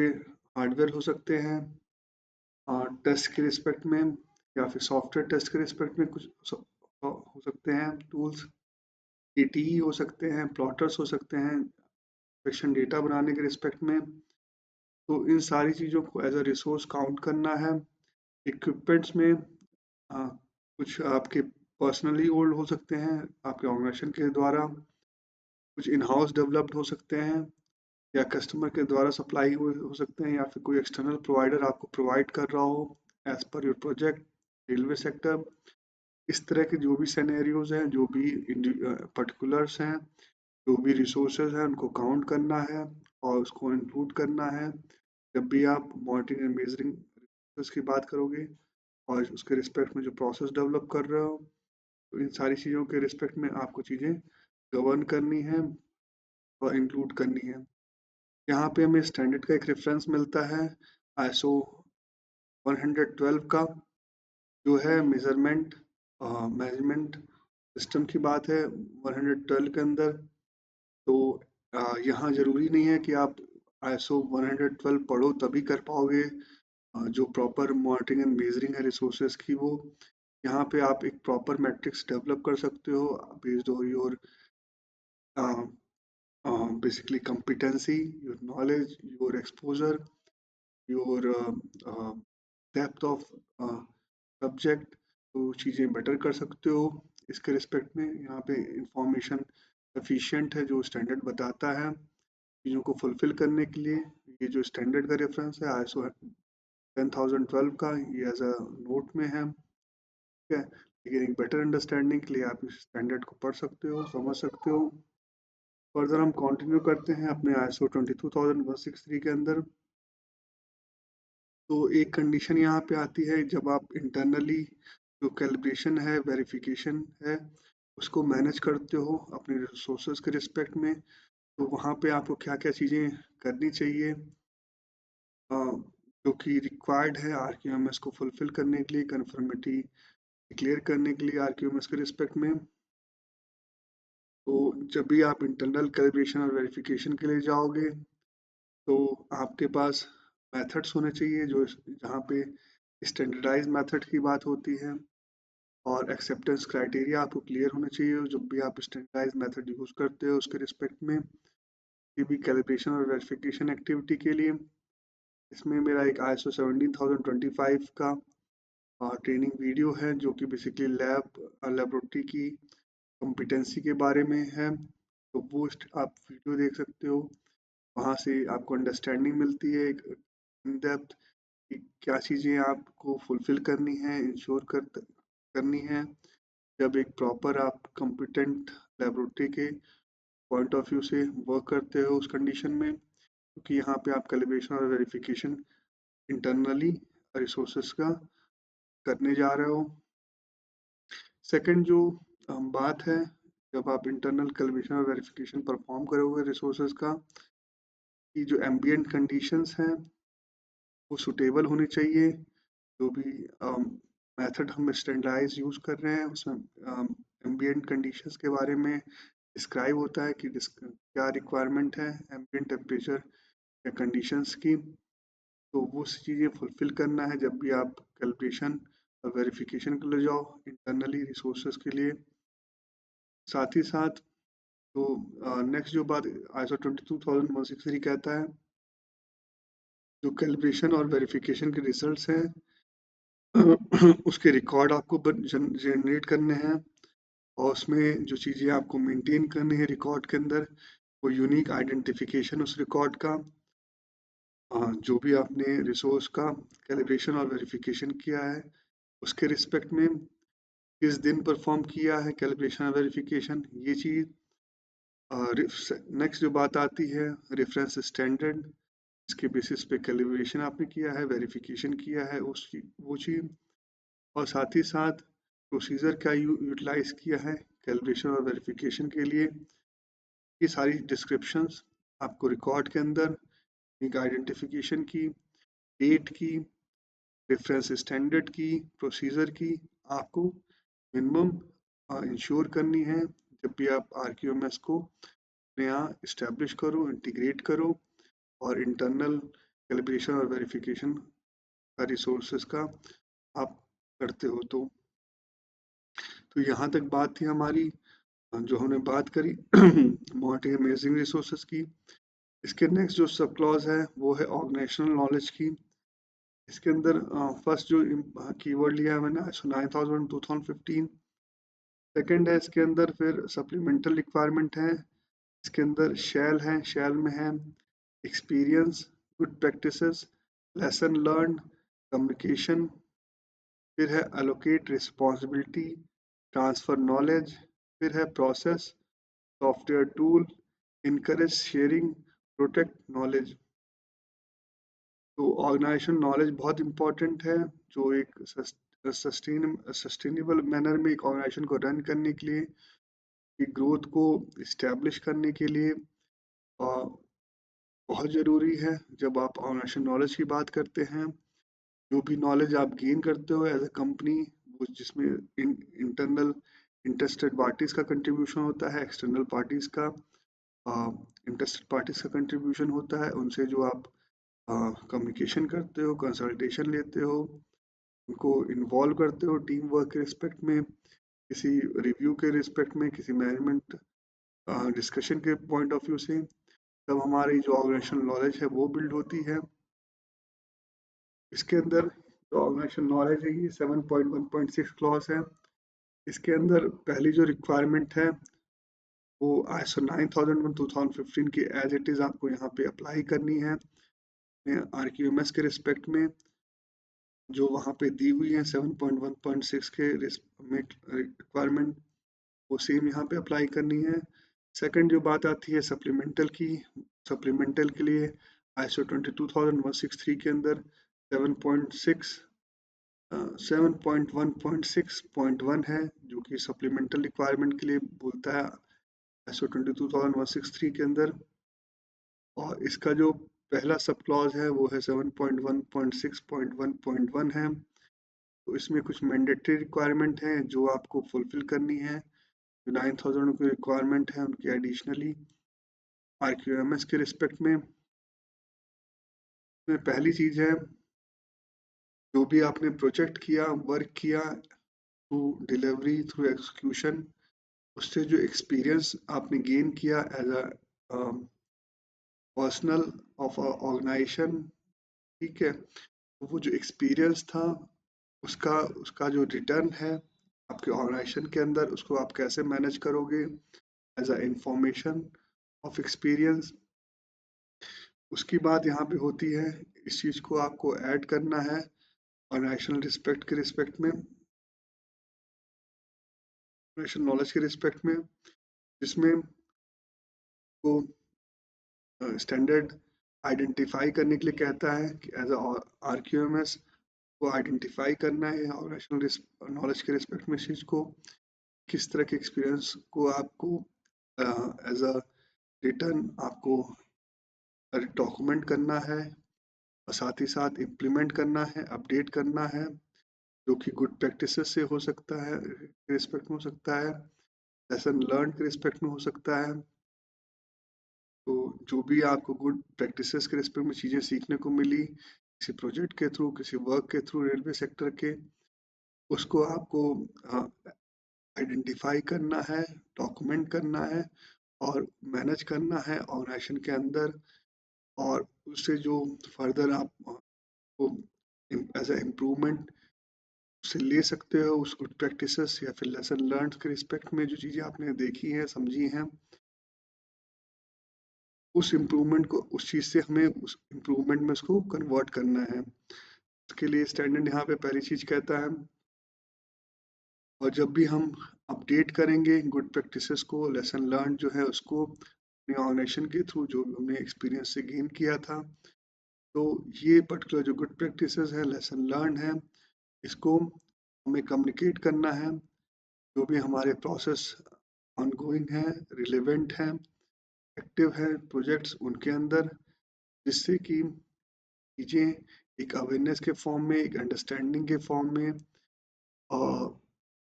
Speaker 1: हार्डवेयर हो सकते हैं टेस्ट के रिस्पेक्ट में, या फिर सॉफ्टवेयर टेस्ट के रिस्पेक्ट में कुछ हो सकते हैं टूल्स, ATE हो सकते हैं, प्लॉटर्स हो सकते हैं क्वेश्चन डेटा बनाने के रिस्पेक्ट में। तो इन सारी चीज़ों को एज अ रिसोर्स काउंट करना है। इक्विपमेंट्स में कुछ आपके पर्सनली ओल्ड हो सकते हैं आपके ऑर्गेनाइजेशन के द्वारा, कुछ इन हाउस डेवलप्ड हो सकते हैं या कस्टमर के द्वारा सप्लाई हो सकते हैं, या फिर कोई एक्सटर्नल प्रोवाइडर आपको प्रोवाइड कर रहा हो as per your project. Railway sector, इस तरह के जो भी सिनेरियोज हैं, जो भी पर्टिकुलर्स हैं, जो भी रिसोर्सेज हैं, उनको काउंट करना है और उसको इंक्लूड करना है जब भी आप मॉनिटरिंग एंड मेजरिंग की बात करोगे और उसके रिस्पेक्ट में जो प्रोसेस डेवलप कर रहे हो। तो इन सारी चीज़ों के रिस्पेक्ट में आपको चीज़ें गवर्न करनी है और इंक्लूड करनी है। यहाँ पे हमें स्टैंडर्ड का एक रेफरेंस मिलता है ISO 112 का, जो है मेजरमेंट मैनेजमेंट सिस्टम की बात है 112 के अंदर। तो यहाँ ज़रूरी नहीं है कि आप ISO 112 पढ़ो तभी कर पाओगे जो प्रॉपर मॉनिटरिंग एंड मेजरिंग है रिसोर्सेज की वो। यहाँ पे आप एक प्रॉपर मैट्रिक्स डेवलप कर सकते हो based on your basically competency, your knowledge, your exposure, your depth of subject. तो चीज़ें बेटर कर सकते हो इसके रिस्पेक्ट में। यहाँ पे इंफॉर्मेशन एफिशिएंट है जो स्टैंडर्ड बताता है चीज़ों को फुलफिल करने के लिए। ये जो स्टैंडर्ड का रेफरेंस है ISO 10012 का, ये एज अ नोट में है, ठीक है। लेकिन एक बेटर अंडरस्टैंडिंग के लिए आप इस स्टैंडर्ड को पढ़ सकते हो, समझ सकते हो। फर्दर हम कंटिन्यू करते हैं अपने ISO 22163 के अंदर। तो एक कंडीशन यहाँ पे आती है जब आप इंटरनली जो कैलिब्रेशन है, वेरिफिकेशन है, उसको मैनेज करते हो अपने रिसोर्सेज के रिस्पेक्ट में। तो वहाँ पे आपको क्या क्या चीज़ें करनी चाहिए जो कि रिक्वायर्ड है RQMS को फुलफिल करने के लिए, कन्फर्मिटी डिक्लेयर करने के लिए RQMS के रिस्पेक्ट में। तो जब भी आप इंटरनल कैलिब्रेशन और वेरिफिकेशन के लिए जाओगे तो आपके पास मेथड्स होने चाहिए जो जहाँ पे स्टैंडर्डाइज मेथड की बात होती है, और एक्सेप्टेंस क्राइटेरिया आपको क्लियर होना चाहिए जब भी आप स्टैंडर्डाइज मेथड यूज़ करते हो उसके रिस्पेक्ट में किसी भी कैलिब्रेशन और वेरिफिकेशन एक्टिविटी के लिए। इसमें मेरा एक ISO 17025 का ट्रेनिंग वीडियो है जो कि बेसिकली लेबोरेटरी की कॉम्पिटेंसी के बारे में है। तो वो आप वीडियो देख सकते हो, वहाँ से आपको अंडरस्टैंडिंग मिलती है एक इन डेप्थ कि क्या चीज़ें आपको फुलफिल करनी है, इंश्योर करनी है जब एक प्रॉपर आप कॉम्पिटेंट लेबोरेटरी के पॉइंट ऑफ व्यू से वर्क करते हो उस कंडीशन में, क्योंकि यहाँ पे आप कैलिब्रेशन और वेरिफिकेशन इंटरनली रिसोर्सेज का करने जा रहे हो। सेकंड जो बात है, जब आप इंटरनल कैलिब्रेशन और वेरिफिकेशन परफॉर्म करोगे रिसोर्सेज का, कि जो एम्बिएंट कंडीशंस हैं वो सुटेबल होनी चाहिए। जो भी मेथड हम स्टैंडर्डाइज यूज़ कर रहे हैं उसमें एम्बिएंट कंडीशंस के बारे में डिस्क्राइब होता है कि क्या रिक्वायरमेंट है एम्बिएंट टेम्परेचर या कंडीशंस की। तो वो चीज़ें फुलफिल करना है जब भी आप कैलिब्रेशन और वेरिफिकेशन के लिए जाओ इंटरनली रिसोर्सेज के लिए। साथ ही साथ तो नेक्स्ट जो बात ISO 22163 कहता है, जो कैलिब्रेशन और वेरिफिकेशन के रिजल्ट्स हैं उसके रिकॉर्ड आपको जनरेट करने हैं, और उसमें जो चीज़ें आपको मेंटेन करनी है रिकॉर्ड के अंदर वो यूनिक आइडेंटिफिकेशन उस रिकॉर्ड का, जो भी आपने रिसोर्स का कैलिब्रेशन और वेरिफिकेशन किया है उसके रिस्पेक्ट में किस दिन परफॉर्म किया है कैलिब्रेशन और वेरिफिकेशन, ये चीज़। नेक्स्ट जो बात आती है रेफरेंस स्टैंडर्ड, इसके बेसिस पे कैलिब्रेशन आपने किया है, वेरिफिकेशन किया है उस वो चीज़, और साथ ही साथ प्रोसीजर क्या यूटिलाइज किया है कैलिब्रेशन और वेरिफिकेशन के लिए। ये सारी डिस्क्रिप्शंस आपको रिकॉर्ड के अंदर एक आइडेंटिफिकेशन की, डेट की, रेफरेंस स्टैंडर्ड की, प्रोसीजर की आपको मिनिमम इंश्योर करनी है जब भी आप RQMS को अपने यहाँ इस्टेब्लिश करो, इंटीग्रेट करो और इंटरनल कैलिब्रेशन और वेरिफिकेशन का रिसोर्सेज का आप करते हो। तो यहाँ तक बात थी हमारी जो हमने बात करी मॉनिटरिंग अमेजिंग रिसोर्सेज की। इसके नेक्स्ट जो सब क्लॉज है वो है ऑर्गेनाइजेशनल नॉलेज की। इसके अंदर फर्स्ट जो कीवर्ड लिया है मैंने ISO 9000 2015। सेकंड है इसके अंदर फिर सप्लीमेंटल रिक्वायरमेंट है, इसके अंदर शैल है, शैल में है experience, good practices, lesson learn, communication, फिर है एलोकेट रिस्पॉन्सिबिलिटी, ट्रांसफर नॉलेज, फिर है process, software tool, encourage sharing, protect knowledge. तो ऑर्गेनाइजेशन नॉलेज बहुत इंपॉर्टेंट है जो एक सस्टेनेबल मैनर में एक ऑर्गेनाइजेशन को रन करने के लिए, की ग्रोथ को इस्टेब्लिश करने के लिए बहुत ज़रूरी है। जब आप ऑर्गेनाइजेशन नॉलेज की बात करते हैं, जो भी नॉलेज आप गेन करते हो एज अ कंपनी, वो जिसमें इंटरनल इंटरेस्टेड पार्टीज का कंट्रीब्यूशन होता है, एक्सटर्नल पार्टीज का इंटरेस्टेड पार्टीज का कंट्रीब्यूशन होता है, उनसे जो आप कम्युनिकेशन करते हो, कंसल्टेशन लेते हो, उनको इन्वॉल्व करते हो टीम वर्क के रिस्पेक्ट में, किसी रिव्यू के रिस्पेक्ट में, किसी मैनेजमेंट डिस्कशन के पॉइंट ऑफ व्यू से, तब हमारी जो ऑर्गेनाइजेशनल नॉलेज है वो बिल्ड होती है। इसके अंदर जो ऑर्गेनाइजेशनल नॉलेज है ये 7.1.6 क्लॉज है। इसके अंदर पहली जो रिक्वायरमेंट है वो ISO 9001 2015 की एज इट इज़ आपको यहाँ पे अप्लाई करनी है RQMS के रिस्पेक्ट में, जो वहाँ पे दी हुई है 7.1.6 के रिक्वायरमेंट, वो सेम यहाँ पे अप्लाई करनी है। सेकंड जो बात आती है सप्लीमेंटल की, सप्लीमेंटल के लिए ISO 22163 के अंदर 7.6 7.1.6.1 है, जो कि सप्लीमेंटल रिक्वायरमेंट के लिए बोलता है ISO 22163 के अंदर। और इसका जो पहला सब क्लॉज है वो है 7.1.6.1.1 है। तो इसमें कुछ मैंडेटरी रिक्वायरमेंट हैं जो आपको फुलफिल करनी है। जो 9000 की रिक्वायरमेंट है उनकी एडिशनली RQMS के रिस्पेक्ट में पहली चीज है, जो भी आपने प्रोजेक्ट किया, वर्क किया, थ्रू डिलीवरी, थ्रू एक्सक्यूशन, उससे जो एक्सपीरियंस आपने गेन किया as a personal of organisation, ठीक है, तो वो जो एक्सपीरियंस था उसका उसका जो रिटर्न है आपके ऑर्गेनाइजेशन के अंदर, उसको आप कैसे मैनेज करोगे as a information of experience. उसकी बात यहाँ पे होती है, इस चीज़ को आपको ऐड करना है ऑर्गेनाइजेशनल रिस्पेक्ट के रिस्पेक्ट में, ऑर्गेनाइजेशनल नॉलेज के रिस्पेक्ट में, जिसमें को स्टैंडर्ड आइडेंटिफाई करने के लिए कहता है कि एज RQMS को आइडेंटिफाई करना है ऑर्गेनाइजेशनल नॉलेज के रिस्पेक्ट में, इस चीज़ को किस तरह के एक्सपीरियंस को आपको एज अ रिटर्न आपको डॉक्यूमेंट करना है, और साथ ही साथ इम्प्लीमेंट करना है, अपडेट करना है, जो कि गुड प्रैक्टिसेस से हो सकता है, रिस्पेक्ट में हो सकता है, लेसन लर्न के रिस्पेक्ट में हो सकता है। तो जो भी आपको गुड प्रैक्टिसेस के रिस्पेक्ट में चीज़ें सीखने को मिली किसी प्रोजेक्ट के थ्रू, किसी वर्क के थ्रू, रेलवे सेक्टर के, उसको आपको आइडेंटिफाई करना है, डॉक्यूमेंट करना है और मैनेज करना है ऑर्गेनाइजेशन के अंदर। और उससे जो फर्दर आप को एज अ इम्प्रूवमेंट से ले सकते हो उस गुड प्रैक्टिसेस या फिर लेसन लर्न के रिस्पेक्ट में, जो चीज़ें आपने देखी हैं, समझी हैं, उस इम्प्रूवमेंट को, उस चीज़ से हमें उस इम्प्रूवमेंट में उसको कन्वर्ट करना है। उसके लिए स्टैंडर्ड यहाँ पे पहली चीज़ कहता है, और जब भी हम अपडेट करेंगे गुड प्रैक्टिसेस को, लेसन लर्न जो है उसको अपने ऑर्गेनाइजेशन के थ्रू जो हमने एक्सपीरियंस से गेन किया था, तो ये पर्टिकुलर जो गुड प्रैक्टिसेस है, लेसन लर्न है, इसको हमें कम्युनिकेट करना है जो भी हमारे प्रोसेस ऑनगोइंग है, रिलेवेंट है, एक्टिव है प्रोजेक्ट्स उनके अंदर, जिससे कि चीज़ें एक अवेयरनेस के फॉर्म में, एक अंडरस्टैंडिंग के फॉर्म में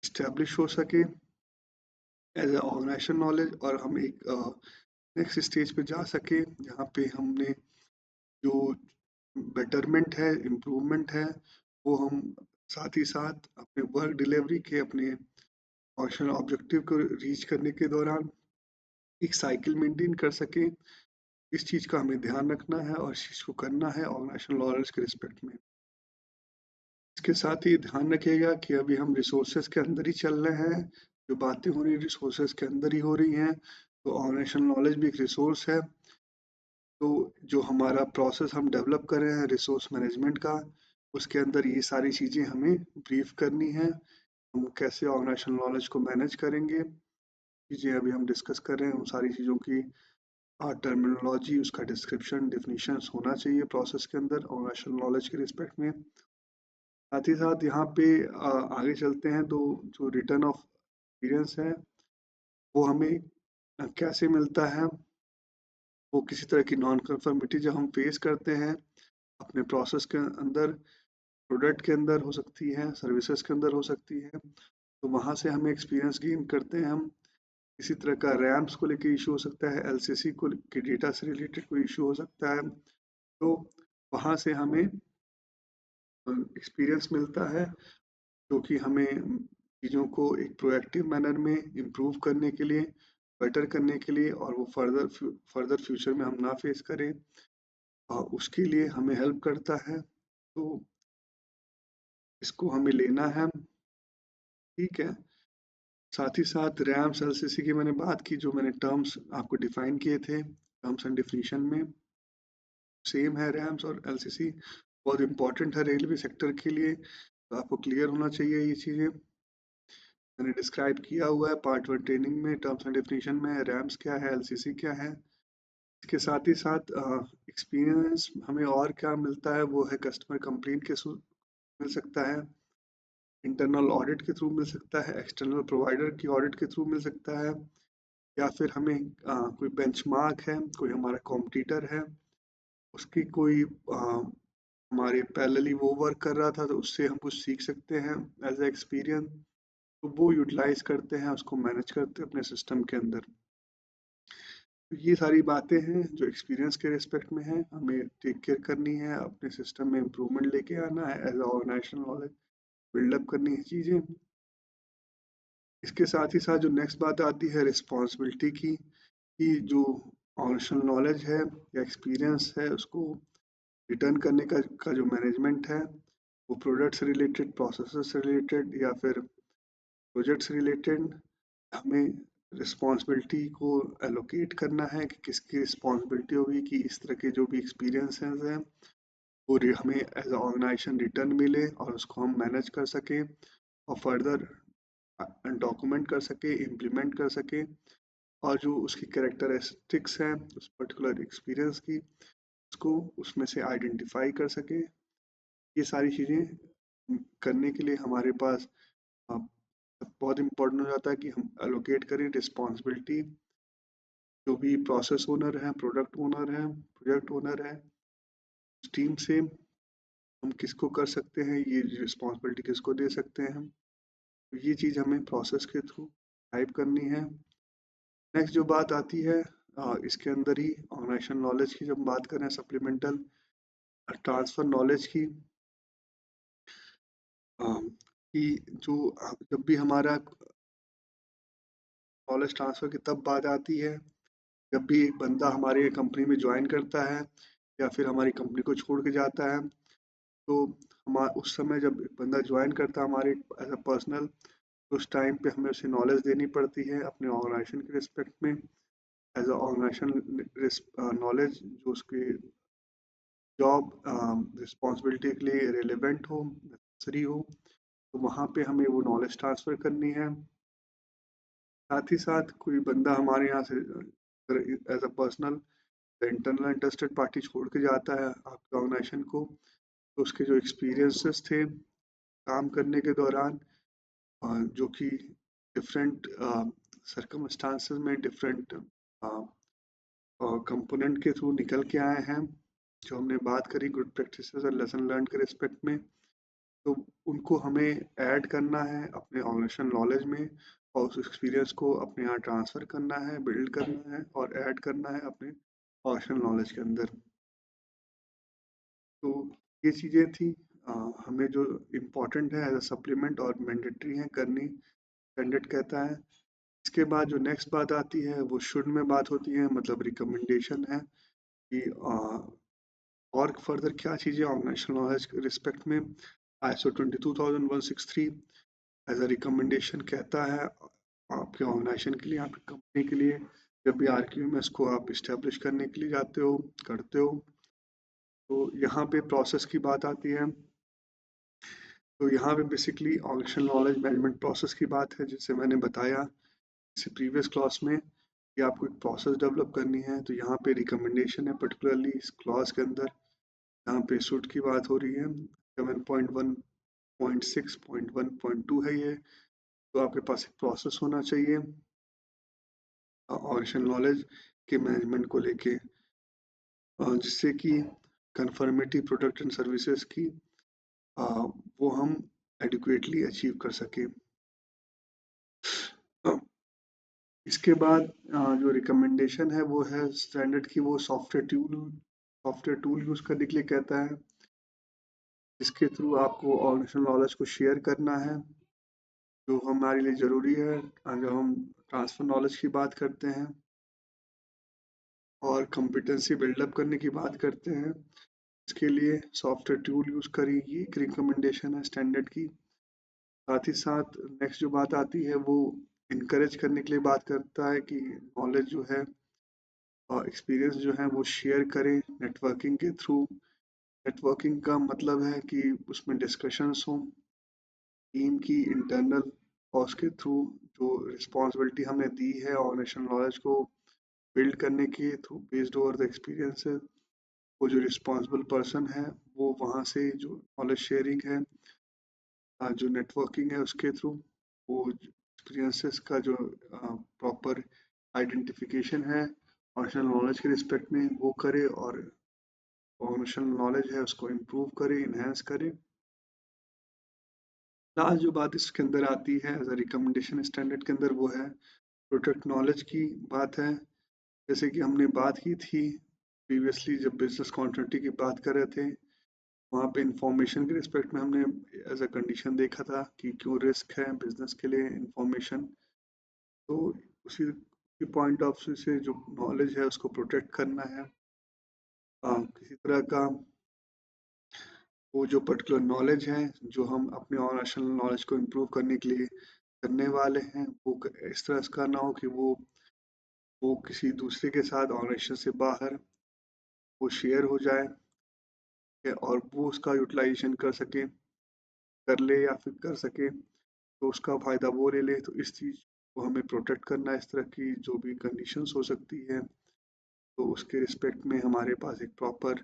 Speaker 1: इस्टेब्लिश हो सके एज ए ऑर्गेनाइजेशन नॉलेज, और हम एक नेक्स्ट स्टेज पे जा सके जहाँ पे हमने जो बेटरमेंट है, इम्प्रूवमेंट है, वो हम साथ ही साथ अपने वर्क डिलीवरी के, अपने ऑप्शनल ऑब्जेक्टिव को रीच करने के दौरान एक साइकिल मेंटेन कर सके। इस चीज़ का हमें ध्यान रखना है और इस चीज़ को करना है ऑर्गेनाइजेशनल लॉयल्स के रिस्पेक्ट में। इसके साथ ही ध्यान रखिएगा कि अभी हम रिसोर्सेज के अंदर ही चल रहे हैं, जो बातें हो रही हैं रिसोर्सेज के अंदर ही हो रही हैं। तो ऑर्गेनाइजेशनल नॉलेज भी एक रिसोर्स है। तो जो हमारा प्रोसेस हम डेवलप कर रहे हैं रिसोर्स मैनेजमेंट का, उसके अंदर ये सारी चीज़ें हमें ब्रीफ करनी है। हम कैसे ऑर्गेनाइजेशनल नॉलेज को मैनेज करेंगे, चीज़ें अभी हम डिस्कस कर रहे हैं, उन सारी चीज़ों की टर्मिनोलॉजी, उसका डिस्क्रिप्शन, डिफिनीशंस होना चाहिए प्रोसेस के अंदर ऑर्गेनाइजेशनल नॉलेज के रिस्पेक्ट में। साथ ही साथ यहाँ पे आगे चलते हैं तो जो रिटर्न ऑफ एक्सपीरियंस है वो हमें कैसे मिलता है। वो किसी तरह की नॉन कंफर्मिटी जब हम फेस करते हैं अपने प्रोसेस के अंदर, प्रोडक्ट के अंदर हो सकती है, सर्विसेज के अंदर हो सकती है, तो वहाँ से हमें एक्सपीरियंस गेन करते हैं हम। इसी तरह का रैम्स को लेके इशू हो सकता है, एलसीसी को के डेटा से रिलेटेड कोई इशू हो सकता है, तो वहाँ से हमें एक्सपीरियंस मिलता है, जो कि हमें चीज़ों को एक प्रोएक्टिव मैनर में इम्प्रूव करने के लिए, बेटर करने के लिए, और वो फर्दर फ्यूचर में हम ना फेस करें, उसके लिए हमें हेल्प करता है। तो इसको हमें लेना है, ठीक है। साथ ही साथ रैम्स एलसीसी की मैंने बात की, जो मैंने टर्म्स आपको डिफाइन किए थे टर्म्स एंड डिफिनीशन में, सेम है रैम्स और एलसीसी। बहुत इंपॉर्टेंट है रेलवे सेक्टर के लिए, तो आपको क्लियर होना चाहिए ये चीज़ें। मैंने डिस्क्राइब किया हुआ है पार्ट 1 ट्रेनिंग में, टर्म्स एंड डेफिनेशन में रैम्स क्या है, एलसीसी क्या है। इसके साथ ही साथ एक्सपीरियंस हमें और क्या मिलता है, वो है कस्टमर कंप्लेंट के थ्रू मिल सकता है, इंटरनल ऑडिट के थ्रू मिल सकता है, एक्सटर्नल प्रोवाइडर की ऑडिट के थ्रू मिल सकता है, या फिर हमें कोई बेंचमार्क है, कोई हमारा कॉम्पिटिटर है, उसकी कोई हमारे पैरेलली वो वर्क कर रहा था तो उससे हम कुछ सीख सकते हैं एज ए एक्सपीरियंस, तो वो यूटिलाइज करते हैं, उसको मैनेज करते हैं अपने सिस्टम के अंदर। तो ये सारी बातें हैं जो एक्सपीरियंस के रिस्पेक्ट में है, हमें टेक केयर करनी है, अपने सिस्टम में इम्प्रूवमेंट लेके आना है, एज ऑर्गेनाइजेशनल नॉलेज बिल्डअप करनी है चीज़ें। इसके साथ ही साथ जो नेक्स्ट बात आती है रिस्पॉन्सिबिलिटी की, कि जो ऑर्गेनाइजेशनल नॉलेज है या एक्सपीरियंस है उसको रिटर्न करने का जो मैनेजमेंट है, वो प्रोडक्ट से रिलेटेड, प्रोसेस से रिलेटेड, या फिर प्रोजेक्ट से रिलेटेड, हमें रिस्पॉन्सिबिलिटी को एलोकेट करना है कि किसकी रिस्पॉन्सिबिलिटी होगी कि इस तरह के जो भी एक्सपीरियंसेस हैं वो हमें एज ऑर्गेनाइजेशन रिटर्न मिले और उसको हम मैनेज कर सकें और फर्दर डॉक्यूमेंट कर सके, इम्प्लीमेंट कर सके, और जो उसकी कैरेक्टरिस्टिक्स हैं उस पर्टिकुलर एक्सपीरियंस की, उसको उसमें से आइडेंटिफाई कर सके। ये सारी चीज़ें करने के लिए हमारे पास अ, बहुत इम्पोर्टेंट हो जाता है कि हम एलोकेट करें रिस्पॉन्सिबिलिटी, जो भी प्रोसेस ओनर है, प्रोडक्ट ओनर है, प्रोजेक्ट ओनर है, उस टीम से हम किसको कर सकते हैं, ये रिस्पॉन्सिबिलिटी किसको दे सकते हैं हम। तो ये चीज़ हमें प्रोसेस के थ्रू टाइप करनी है। नेक्स्ट जो बात आती है इसके अंदर ही ऑर्गेनाइजेशन नॉलेज की जब बात करें, सप्लीमेंटल ट्रांसफर नॉलेज की, कि जो जब भी हमारा नॉलेज ट्रांसफ़र की तब बात आती है जब भी एक बंदा हमारे कंपनी में ज्वाइन करता है या फिर हमारी कंपनी को छोड़ के जाता है, तो हम उस समय जब एक बंदा ज्वाइन करता है हमारे एज अ पर्सनल, तो उस टाइम पे हमें उसे नॉलेज देनी पड़ती है अपने ऑर्गेनाइजेशन के रिस्पेक्ट में, एज अ ऑर्गेनाइजेशन नॉलेज जो उसके जॉब रिस्पॉन्सिबिलिटी के लिए रेलिवेंट हो, नेसेसरी हो, तो वहाँ पे हमें वो नॉलेज ट्रांसफ़र करनी है। साथ ही साथ कोई बंदा हमारे यहाँ से as a personal internal interested party छोड़ के जाता है आपके ऑर्गेनाइजेशन को, तो उसके जो एक्सपीरियंसेस थे काम करने के दौरान, जो कि डिफरेंट सरकमस्टांसेस में डिफरेंट कंपोनेंट के थ्रू निकल के आए हैं, जो हमने बात करी गुड प्रैक्टिसेस और लेसन लर्न के रिस्पेक्ट में, तो उनको हमें ऐड करना है अपने ऑर्गेनाइजेशन नॉलेज में, और उस एक्सपीरियंस को अपने यहाँ ट्रांसफ़र करना है, बिल्ड करना है और ऐड करना है अपने ऑर्गेनाइजेशन नॉलेज के अंदर। तो ये चीज़ें थी हमें जो इम्पोर्टेंट है एज अ सप्लीमेंट और मैंडेटरी है करनी, स्टैंडर्ड कहता है। इसके बाद जो नेक्स्ट बात आती है वो शुड में बात होती है, मतलब रिकमेंडेशन है कि और फर्दर क्या चीज़ें ऑर्गेनाइजेशनल नॉलेज के रिस्पेक्ट में ISO 22163 एज अ रिकमेंडेशन कहता है आपके ऑर्गेनाइजेशन के लिए, आपकी कंपनी के लिए, जब भी RQMS को आप इस्टेब्लिश करने के लिए जाते हो, करते हो। तो यहाँ पे प्रोसेस की बात आती है, तो यहाँ पे basically organisational knowledge management process की बात है, जिससे मैंने बताया इसे प्रीवियस क्लास में कि आपको एक प्रोसेस डेवलप करनी है, तो यहाँ पे रिकमेंडेशन है पर्टिकुलरली इस क्लास के अंदर, यहाँ पे सूट की बात हो रही है 7.1.6.1.2 है ये, तो आपके पास एक प्रोसेस होना चाहिए ऑर्गेनाइजेशनल नॉलेज के मैनेजमेंट को लेके, जिससे कि कन्फर्मिटी प्रोडक्ट एंड सर्विसेज की वो हम एडिक्वेटली अचीव कर सकें। इसके बाद जो रिकमेंडेशन है वो है स्टैंडर्ड की, वो सॉफ्टवेयर टूल यूज़ करने के लिए कहता है, जिसके थ्रू आपको ऑर्गेनाइजेशनल नॉलेज को शेयर करना है जो हमारे लिए ज़रूरी है। जब हम ट्रांसफर नॉलेज की बात करते हैं और कॉम्पिटेंसी बिल्डअप करने की बात करते हैं, इसके लिए सॉफ्टवेयर टूल यूज़ करें, ये एक रिकमेंडेशन है स्टैंडर्ड की। साथ ही साथ नेक्स्ट जो बात आती है वो इनकरेज करने के लिए बात करता है कि नॉलेज जो है और एक्सपीरियंस जो है वो शेयर करें नेटवर्किंग के थ्रू। नेटवर्किंग का मतलब है कि उसमें डिस्कशंस हों टीम की इंटरनल और उसके थ्रू जो रिस्पॉन्सिबिलिटी हमने दी है ऑर्गेनाइजेशनल नॉलेज को बिल्ड करने के through based over the experiences, वो जो रिस्पॉन्सिबल पर्सन है वो वहाँ से जो नॉलेज शेयरिंग है, जो नेटवर्किंग है उसके थ्रू वो एक्सपीरियंसेस का जो प्रॉपर आइडेंटिफिकेशन है ऑर्गेनाइजेशनल नॉलेज के रिस्पेक्ट में वो करे और ऑर्गेनाइजेशनल नॉलेज है उसको इम्प्रूव करे, इन्हेंस करे। लास्ट जो बात इसके अंदर आती है एज अ रिकमेंडेशन स्टैंडर्ड के अंदर वो है प्रोडक्ट नॉलेज की बात है। जैसे कि हमने बात की थी प्रीवियसली जब बिजनेस कॉन्टिन्यूटी की बात कर रहे थे, वहाँ पे इंफॉर्मेशन के रिस्पेक्ट में हमने एज अ कंडीशन देखा था कि क्यों रिस्क है बिजनेस के लिए इंफॉर्मेशन। तो उसी पॉइंट ऑफ व्यू से जो नॉलेज है उसको प्रोटेक्ट करना है। किसी तरह का वो जो पर्टिकुलर नॉलेज है जो हम अपने ऑर्गेनाइजेशनल नॉलेज को इम्प्रूव करने के लिए करने वाले हैं वो इस तरह का ना हो कि वो किसी दूसरे के साथ ऑर्गेनाइजेशन से बाहर वो शेयर हो जाए और वो उसका यूटिलाइजेशन कर सके, कर ले या फिर कर सके तो उसका फ़ायदा वो ले ले। तो इस चीज़ को हमें प्रोटेक्ट करना है। इस तरह की जो भी कंडीशंस हो सकती है तो उसके रिस्पेक्ट में हमारे पास एक प्रॉपर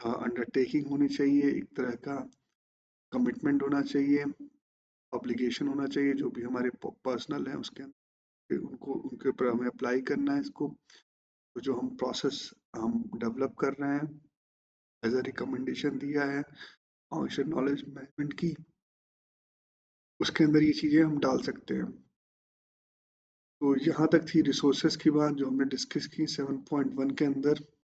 Speaker 1: अंडरटेकिंग होनी चाहिए, एक तरह का कमिटमेंट होना चाहिए, ऑब्लिगेशन होना चाहिए जो भी हमारे पर्सनल है उसके अंदर उनको उनके ऊपर हमें अप्लाई करना है इसको। तो जो हम प्रोसेस हम डेवलप कर रहे हैं एज अ रिकमेंडेशन दिया है ऑडिशन नॉलेज मैनेजमेंट की, उसके अंदर ये चीज़ें हम डाल सकते हैं। तो यहाँ तक थी रिसोर्सेज की बात जो हमने डिस्कस की 7.1 के अंदर।